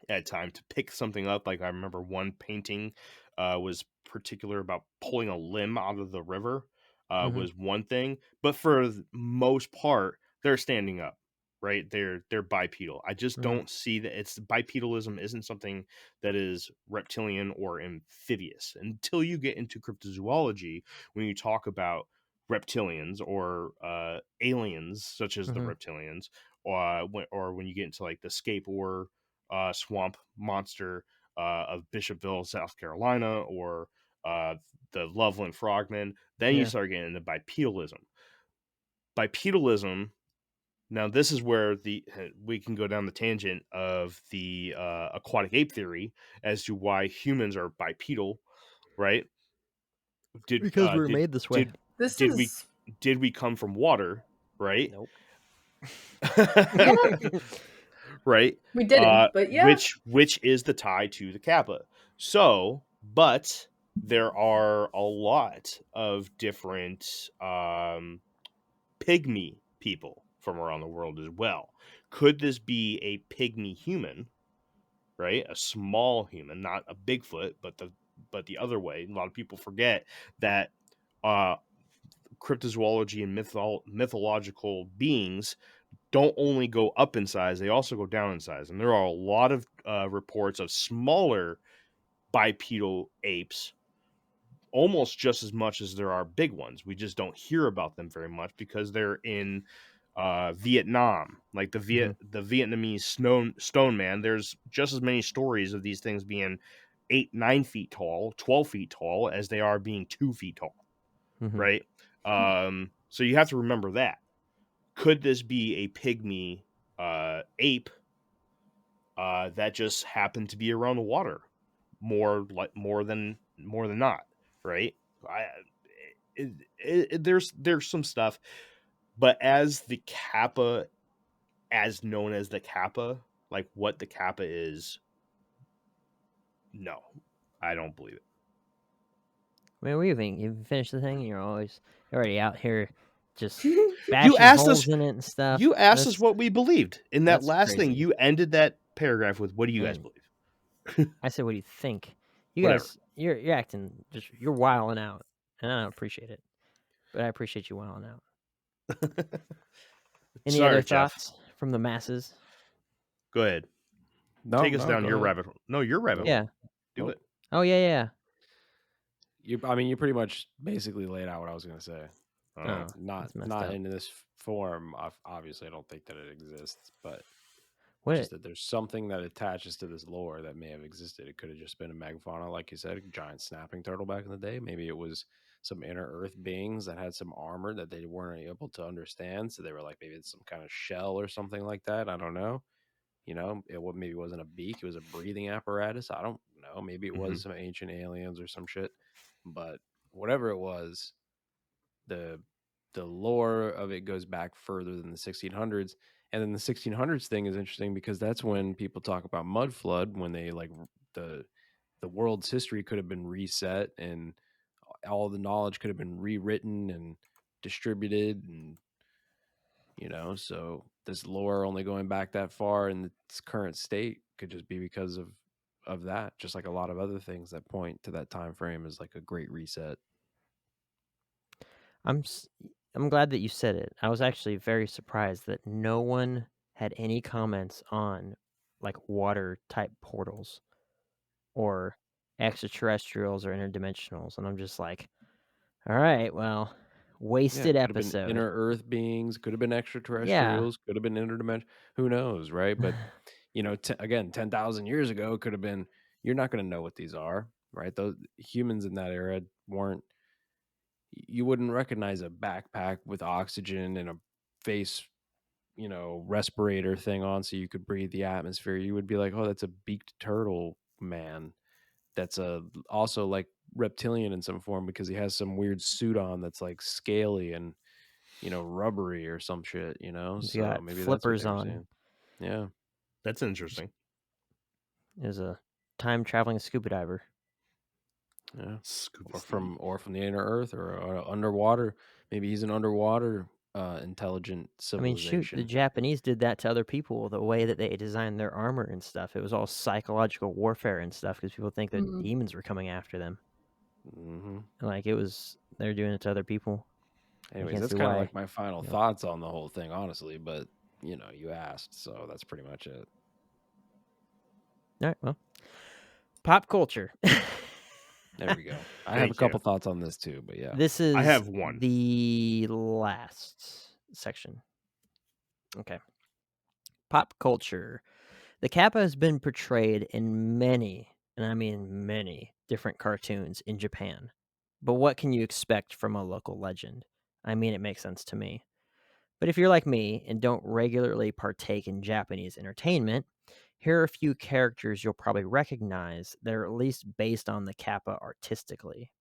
at time to pick something up. Like I remember one painting was particular about pulling a limb out of the river was one thing, but for the most part they're standing up, right? They're bipedal. I just don't see that it's bipedalism isn't something that is reptilian or amphibious until you get into cryptozoology. When you talk about reptilians or aliens such as the reptilians, or when you get into like the skateboard swamp monster of Bishopville, South Carolina, or the Loveland Frogmen, then you start getting into bipedalism. Bipedalism. Now, this is where we can go down the tangent of the aquatic ape theory as to why humans are bipedal, right? Because we were made this way. This Did is did we come from water? Right. Nope. Right. we didn't, but yeah. Which is the tie to the Kappa. So, but there are a lot of different pygmy people from around the world as well. Could this be a pygmy human? Right, a small human, not a Bigfoot, but the other way. A lot of people forget that cryptozoology and mythological beings don't only go up in size, they also go down in size. And there are a lot of reports of smaller bipedal apes, almost just as much as there are big ones. We just don't hear about them very much because they're in Vietnam, like the Vietnamese stone man. There's just as many stories of these things being 8-9 feet tall, 12 feet tall, as they are being 2 feet tall. Right. So you have to remember that. Could this be a pygmy ape that just happened to be around the water more than not, right? There's some stuff, but as the Kappa, as known as the Kappa, like what the Kappa is, no, I don't believe it. I mean, what do you think? You finished the thing, you're already out here just bashing asked holes us- in it and stuff. You asked us what we believed in that that's last thing. crazy. You ended that paragraph with, "What do you guys And believe?" I said, what do you think? You Whatever. guys, you're acting, you're wilding out. And I don't appreciate it. But I appreciate you wilding out. Any Sorry, other Jeff. thoughts from the masses? Go ahead. No, Take us no, down go your ahead. rabbit hole. No, your rabbit hole. Yeah. Do Nope. it. Oh, yeah. You pretty much basically laid out what I was going to say. Oh, Not that's messed up. in this form. Obviously, I don't think that it exists, but What? just that there's something that attaches to this lore that may have existed. It could have just been a megafauna, like you said, a giant snapping turtle back in the day. Maybe it was some inner earth beings that had some armor that they weren't able to understand. So they were like, maybe it's some kind of shell or something like that. I don't know. You know, maybe it wasn't a beak. It was a breathing apparatus. I don't know. Maybe it was some ancient aliens or some shit. But whatever it was, the lore of it goes back further than the 1600s. And then the 1600s thing is interesting because that's when people talk about mud flood, when they like the world's history could have been reset and all the knowledge could have been rewritten and distributed, and so this lore only going back that far in its current state could just be because of that, just like a lot of other things that point to that time frame as like a great reset. I'm glad that you said it. I was actually very surprised that no one had any comments on like water type portals or extraterrestrials or interdimensionals, and I'm just like, all right, well, wasted could have been episode. inner earth beings, could have been extraterrestrials, could have been interdimensional, who knows, right? But again, 10,000 years ago could have been, you're not going to know what these are, right? Those humans in that era you wouldn't recognize a backpack with oxygen and a face, respirator thing on so you could breathe the atmosphere. You would be like, oh, that's a beaked turtle man. That's also like reptilian in some form because he has some weird suit on that's like scaly and rubbery or some shit, He's so got maybe flippers that's what on. they were saying. Yeah, that's interesting. Is a time traveling scuba diver. Yeah, or from the inner earth or underwater. Maybe he's an underwater intelligent civilization. I mean, shoot, the Japanese did that to other people. The way that they designed their armor and stuff, it was all psychological warfare and stuff because people think that demons were coming after them. Like they're doing it to other people. Anyways, that's kind of like my final thoughts on the whole thing, honestly. But you asked, so that's pretty much it. All right, well, pop culture. There we go. I have a couple thoughts on this too, but yeah. This is I have one. The last section. Okay. Pop culture. The Kappa has been portrayed in many, and I mean many, different cartoons in Japan. But what can you expect from a local legend? I mean, it makes sense to me. But if you're like me and don't regularly partake in Japanese entertainment, here are a few characters you'll probably recognize that are at least based on the Kappa artistically.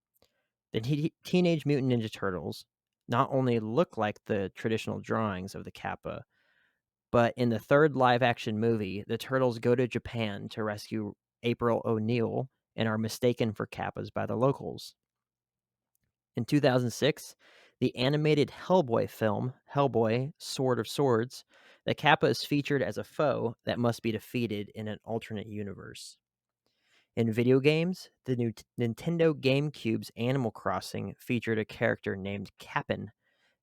The Teenage Mutant Ninja Turtles not only look like the traditional drawings of the Kappa, but in the third live-action movie, the Turtles go to Japan to rescue April O'Neil and are mistaken for Kappas by the locals. In 2006, the animated Hellboy film, Hellboy, Sword of Swords, the Kappa is featured as a foe that must be defeated in an alternate universe. In video games, the new Nintendo GameCube's Animal Crossing featured a character named Kappin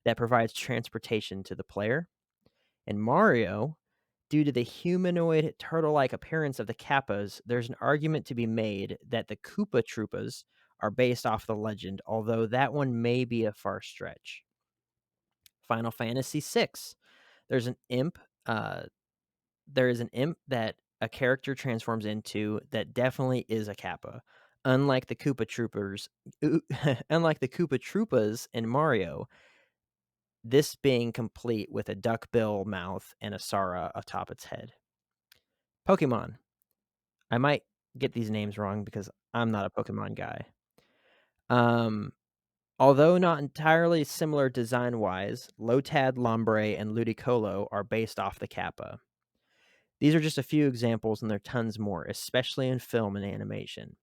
that provides transportation to the player. In Mario, due to the humanoid turtle-like appearance of the Kappas, there's an argument to be made that the Koopa Troopas are based off the legend, although that one may be a far stretch. Final Fantasy VI. There's an imp. There is an imp that a character transforms into that definitely is a Kappa. Unlike the Koopa Troopas in Mario, this being complete with a duckbill mouth and a Sara atop its head. Pokemon. I might get these names wrong because I'm not a Pokemon guy. Although not entirely similar design-wise, Lotad, Lombre, and Ludicolo are based off the Kappa. These are just a few examples, and there are tons more, especially in film and animation.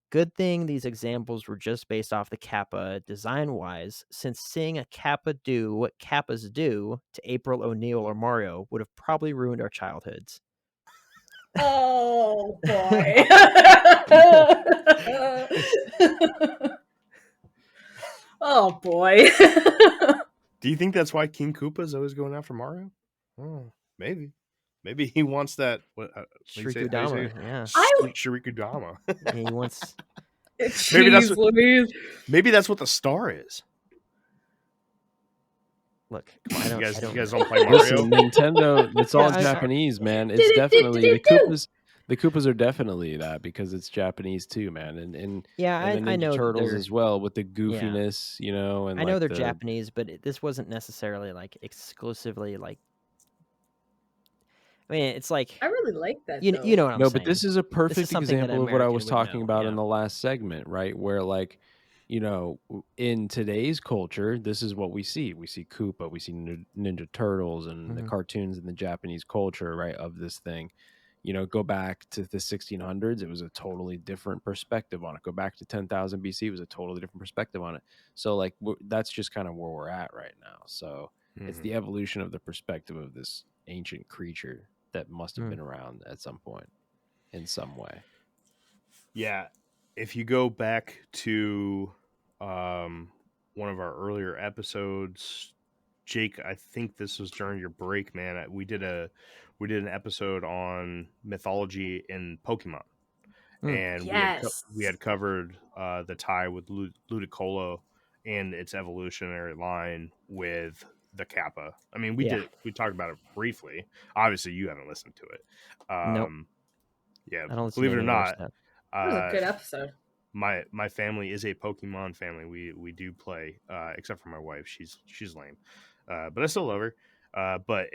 Good thing these examples were just based off the Kappa design-wise, since seeing a Kappa do what Kappas do to April O'Neil or Mario would have probably ruined our childhoods. Oh boy. Oh boy. Do you think that's why King Koopa's always going after Mario? Oh, maybe. Maybe he wants that. What do you say? How do you say? Shurikudama, yeah. Sweet Shurikudama. Yeah, he wants. Jeez Louise. Maybe that's what the star is. Look, come on, You guys don't play Listen, Mario. Nintendo, it's all I- Japanese, man. It's definitely the Koopas. The Koopas are definitely that because it's Japanese too, man. And Yeah, and the I Ninja know Turtles they're. as well with the goofiness, you know. And I know like they're the, Japanese, but this wasn't necessarily like exclusively like. I mean, it's like I really like that. you know what I'm No, saying. but this is a perfect something that example of what I American was would talking know, about yeah. in the last segment, right? Where like, you know, in today's culture, this is what we see. We see Koopa, we see Ninja Turtles, and the Mhm. cartoons in the Japanese culture, right? Of this thing, you know, go back to the 1600s, it was a totally different perspective on it. Go back to 10,000 BC, it was a totally different perspective on it. So like, that's just kind of where we're at right now. So it's the evolution of the perspective of this ancient creature that must have been around at some point in some way. Yeah, if you go back to one of our earlier episodes, Jake, I think this was during your break, man. We did an episode on mythology in Pokemon, and Yes. we had covered the tie with Ludicolo and its evolutionary line with the Kappa. I mean, we talked about it briefly. Obviously, you haven't listened to it. Nope. Yeah, I don't listen believe to it or any of their not, stuff. That was a good episode. my family is a Pokemon family. We do play, except for my wife. She's lame, but I still love her. But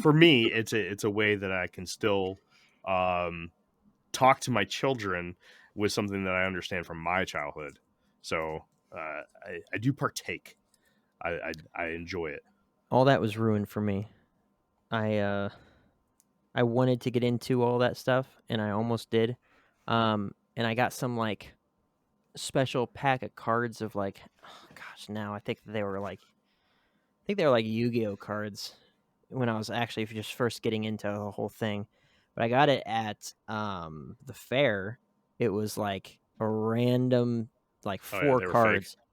for me, it's a way that I can still talk to my children with something that I understand from my childhood. So I do partake. I enjoy it. All that was ruined for me. I wanted to get into all that stuff, and I almost did. And I got some like special pack of cards of like, oh, gosh, now I think they were like Yu-Gi-Oh cards when I was actually just first getting into the whole thing. But I got it at the fair. It was like a random like Oh, yeah, 4 they were cards. fake.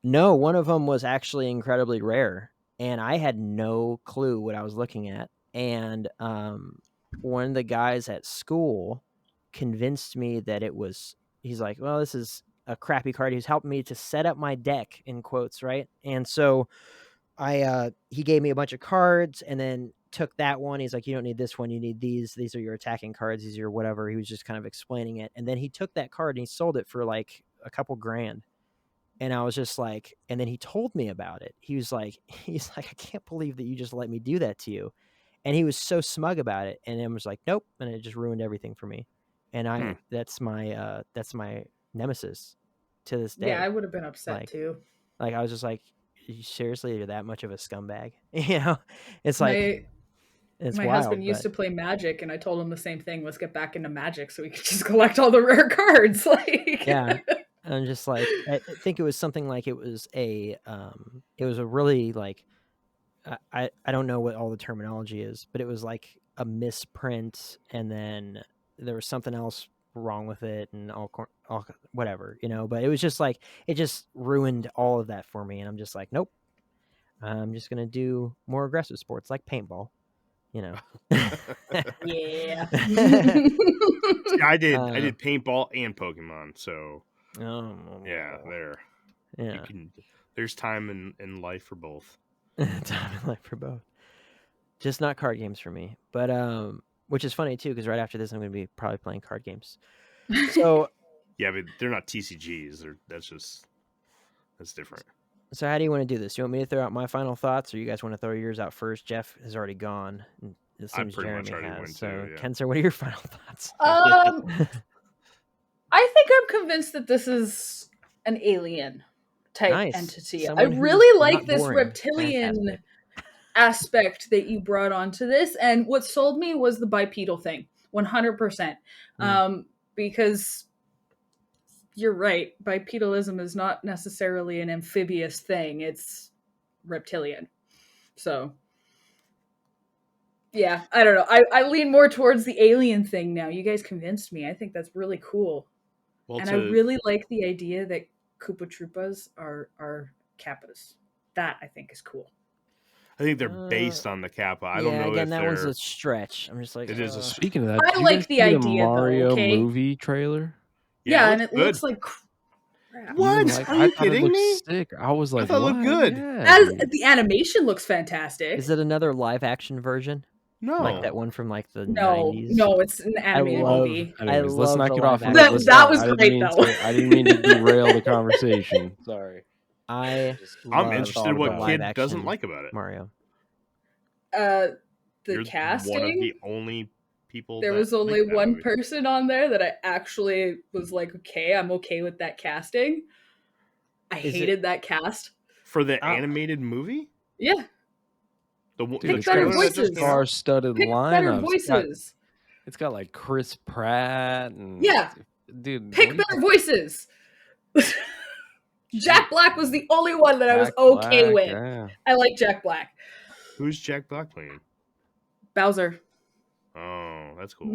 No, one of them was actually incredibly rare, and I had no clue what I was looking at. And one of the guys at school convinced me that it was. He's like, "Well, this is a crappy card." He's helping me to set up my deck in quotes, right? And so he gave me a bunch of cards, and then took that one. He's like, "You don't need this one. You need these. These are your attacking cards. These are your whatever." He was just kind of explaining it, and then he took that card and he sold it for like a couple grand. And I was just like, and then he told me about it. He's like, I can't believe that you just let me do that to you. And he was so smug about it. And then was like, nope. And it just ruined everything for me. And that's my nemesis to this day. Yeah, I would have been upset Like- too. Like I was just like, you seriously, you're that much of a scumbag? You know, it's like it's My wild, husband used but- to play Magic, and I told him the same thing. Let's get back into Magic so we could just collect all the rare cards. Like, Yeah. I'm just like, I think it was something like it was a really like, I don't know what all the terminology is, but it was like a misprint, and then there was something else wrong with it, and all whatever, you know. But it was just like, it just ruined all of that for me, and I'm just like, nope, I'm just gonna do more aggressive sports like paintball, you know. yeah. See, I did paintball and Pokemon, so yeah, yeah. There's time in life for both. Time in life for both. Just not card games for me. But which is funny too, because right after this I'm gonna be probably playing card games. So Yeah, but they're not TCGs. That's different. So how do you want to do this? You want me to throw out my final thoughts, or you guys want to throw yours out first? Jeff has already gone. And it seems pretty much Jeremy already has. went So too, yeah. Kenzar, what are your final thoughts? I think I'm convinced that this is an alien type Nice. entity. I Someone who's really like not this boring. reptilian Fantastic. aspect that you brought onto this, and what sold me was the bipedal thing, 100%. Because you're right, bipedalism is not necessarily an amphibious thing; it's reptilian. So, yeah, I don't know. I lean more towards the alien thing now. You guys convinced me. I think that's really cool. Well, And I really like the idea that Koopa Troopas are Kappas. That I think is cool. I think they're based on the Kappa. I don't know again, if that they're... one's a stretch. I'm just like, It is a Speaking of that, I did you like guys the see idea, though, Mario okay? movie trailer? Yeah, and it good. looks like crap. What? Like, Are I you thought it kidding looked me? sick. I was like, thought it looked what? good. Yeah, As dude. the animation looks fantastic. is it another live action version? No. Like that one from like the No, 90s? no, it's an animated movie. Anyways, I let's love not the get off live of it. action. Let's That not- was I didn't great, mean though. I didn't mean to derail the conversation. Sorry. I'm I'm interested in what live kid doesn't action like about it. Mario. The You're casting. one of the only people. There that was only like that one movie. person on there that I actually was like, okay, I'm okay with that casting. I Is it- hated that cast. For the animated movie. Yeah, The Pick better trailer that just voices. came out? Star-studded pick better lineup. voices. It's got like Chris Pratt and Yeah. dude. Pick what do you- better voices. Jack Black was the only one that I was Jack okay Black, with. yeah. I like Jack Black. Who's Jack Black playing? Bowser. Oh, that's cool.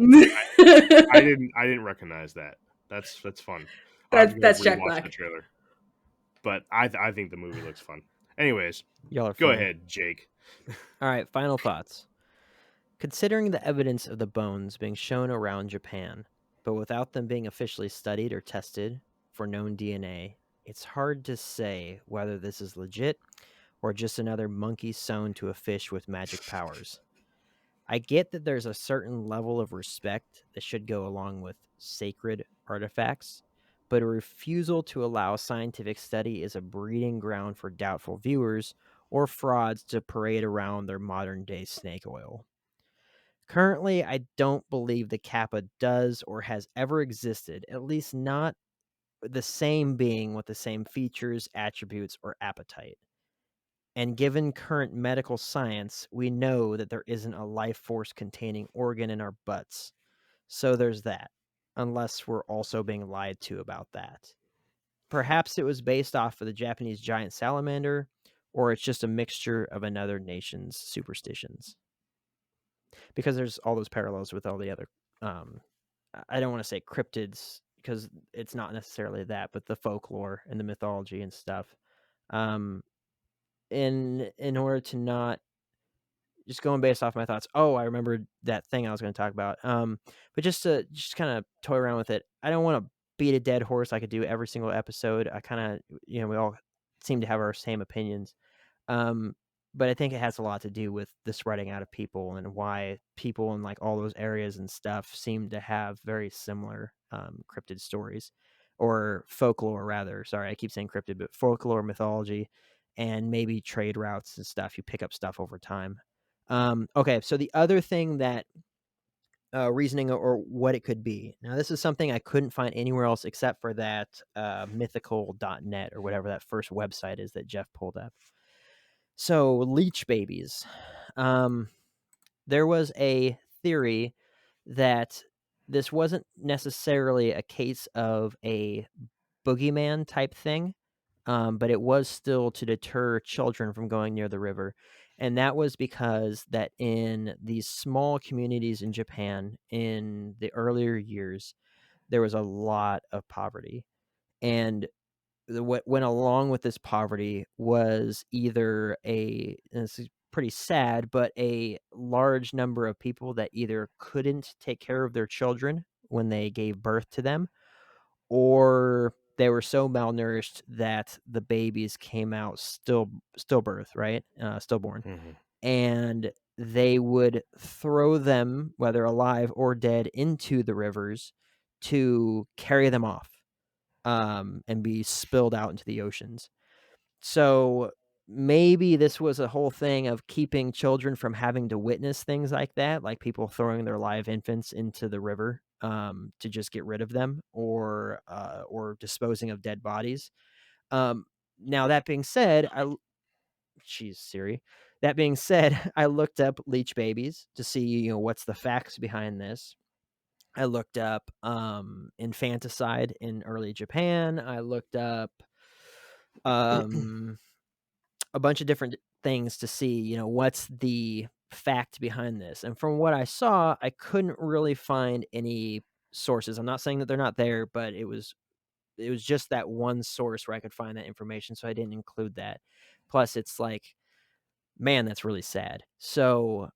I didn't recognize that. That's fun. That's Jack rewatch Black. The trailer. But I think the movie looks fun. Anyways, Y'all are go funny. ahead, Jake. All right, final thoughts. Considering the evidence of the bones being shown around Japan, but without them being officially studied or tested for known DNA, it's hard to say whether this is legit or just another monkey sewn to a fish with magic powers. I get that there's a certain level of respect that should go along with sacred artifacts, but a refusal to allow scientific study is a breeding ground for doubtful viewers or frauds to parade around their modern-day snake oil. Currently, I don't believe the Kappa does or has ever existed, at least not the same being with the same features, attributes, or appetite. And given current medical science, we know that there isn't a life force containing organ in our butts. So there's that, unless we're also being lied to about that. Perhaps it was based off of the Japanese giant salamander, or it's just a mixture of another nation's superstitions. Because there's all those parallels with all the other, I don't want to say cryptids, because it's not necessarily that, but the folklore and the mythology and stuff. In order to not just going based off my thoughts. Oh, I remembered that thing I was going to talk about. But just to kind of toy around with it. I don't want to beat a dead horse like I do every single episode. I kind of, we all seem to have our same opinions. But I think it has a lot to do with the spreading out of people and why people in like all those areas and stuff seem to have very similar cryptid stories or folklore rather. Sorry, I keep saying cryptid, but folklore, mythology, and maybe trade routes and stuff. You pick up stuff over time. Okay, so the other thing that reasoning or what it could be. Now, this is something I couldn't find anywhere else except for that mythical.net or whatever that first website is that Jeff pulled up. So, leech babies. There was a theory that this wasn't necessarily a case of a boogeyman type thing, but it was still to deter children from going near the river. And that was because that in these small communities in Japan in the earlier years, there was a lot of poverty. And what went along with this poverty was either and this is pretty sad, but a large number of people that either couldn't take care of their children when they gave birth to them, or they were so malnourished that the babies came out stillbirth, right? Stillborn. Mm-hmm. And they would throw them, whether alive or dead, into the rivers to carry them off, and be spilled out into the oceans. So maybe this was a whole thing of keeping children from having to witness things like that, like people throwing their live infants into the river to just get rid of them, or disposing of dead bodies. Now that being said, Jeez, Siri. That being said, I looked up leech babies to see, what's the facts behind this. I looked up infanticide in early Japan. I looked up a bunch of different things to see, what's the fact behind this. And from what I saw, I couldn't really find any sources. I'm not saying that they're not there, but it was just that one source where I could find that information, so I didn't include that. Plus, it's like, man, that's really sad. So,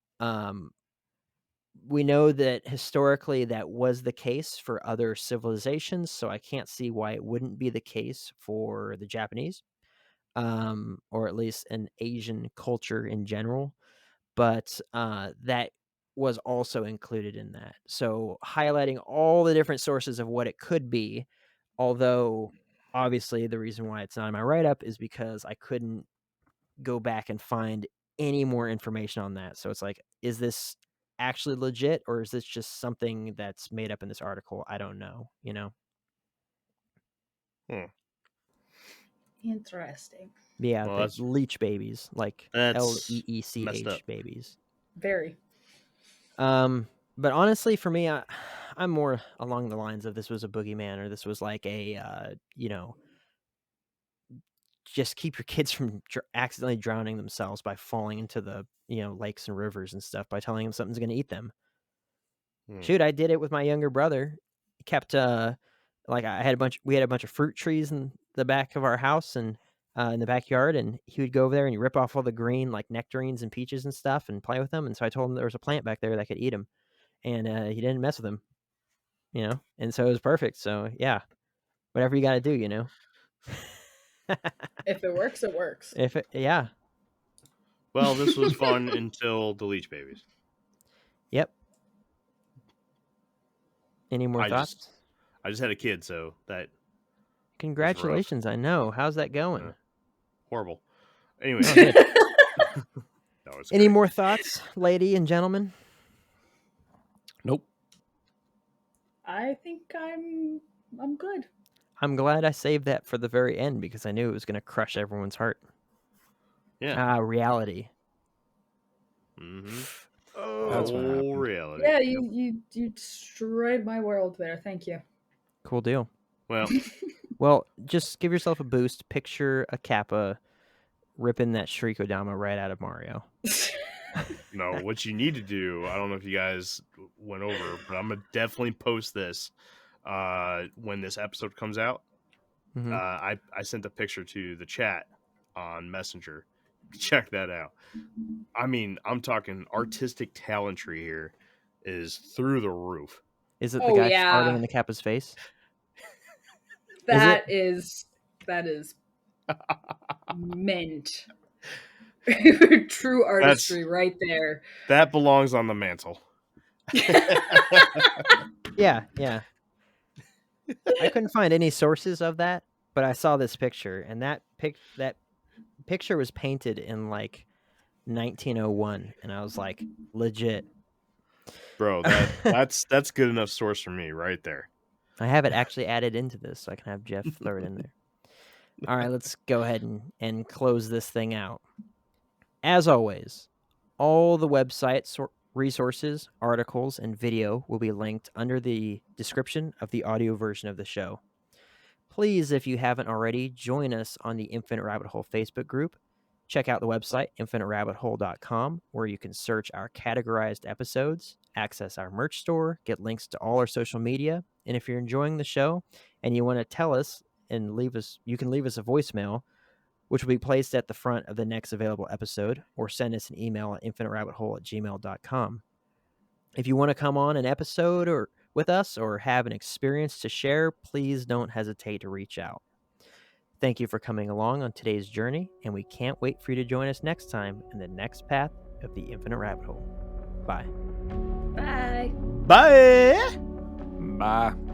we know that historically that was the case for other civilizations, so I can't see why it wouldn't be the case for the Japanese, or at least an Asian culture in general. But that was also included in that. So highlighting all the different sources of what it could be, although obviously the reason why it's not in my write-up is because I couldn't go back and find any more information on that. So it's like, is this actually legit, or is this just something that's made up in this article? I don't know, Interesting. Yeah, Well, the that's- leech babies, like That's LEECH messed up. babies. Very. But honestly, for me, I'm more along the lines of this was a boogeyman, or this was like a, just keep your kids from accidentally drowning themselves by falling into the, lakes and rivers and stuff by telling them something's going to eat them. Shoot, I did it with my younger brother. He kept, we had a bunch of fruit trees in the back of our house and in the backyard, and he would go over there and he'd rip off all the green, like nectarines and peaches and stuff, and play with them. And so I told him there was a plant back there that could eat him, and he didn't mess with him, and so it was perfect. So yeah, whatever you got to do, If it works, it works. Yeah. Well, this was fun until the leech babies. Yep. Any more thoughts? I just had a kid, so that. Congratulations! I know. How's that going? Horrible. Anyway. No, any more thoughts, lady and gentlemen? Nope. I think I'm good. I'm glad I saved that for the very end because I knew it was going to crush everyone's heart. Yeah. Reality. Mm-hmm. That's what happened. Reality. Yeah, you destroyed my world there. Thank you. Cool deal. Well, just give yourself a boost. Picture a Kappa ripping that Shrikodama right out of Mario. No, what you need to do, I don't know if you guys went over, but I'm going to definitely post this when this episode comes out. Mm-hmm. I sent a picture to the chat on Messenger. Check that out. I mean, I'm talking artistic talentry here is through the roof. Is it the guy farting in the Kappa's face? That is mint. True artistry right there. That belongs on the mantle. Yeah. I couldn't find any sources of that, but I saw this picture, and that picture was painted in like 1901, and I was like, legit. Bro, that's good enough source for me right there. I have it actually added into this, so I can have Jeff throw it in there. All right, let's go ahead and close this thing out. As always, all the websites, resources, articles, and video will be linked under the description of the audio version of the show. Please, if you haven't already, join us on the Infinite Rabbit Hole Facebook group. Check out the website, infiniterabbithole.com, where you can search our categorized episodes, access our merch store, get links to all our social media. And if you're enjoying the show and you want to tell us and you can leave us a voicemail, which will be placed at the front of the next available episode, or send us an email at infiniterabbithole@gmail.com. If you want to come on an episode or with us or have an experience to share, please don't hesitate to reach out. Thank you for coming along on today's journey, and we can't wait for you to join us next time in the next path of the Infinite Rabbit Hole. Bye. Bye. Bye. Bye.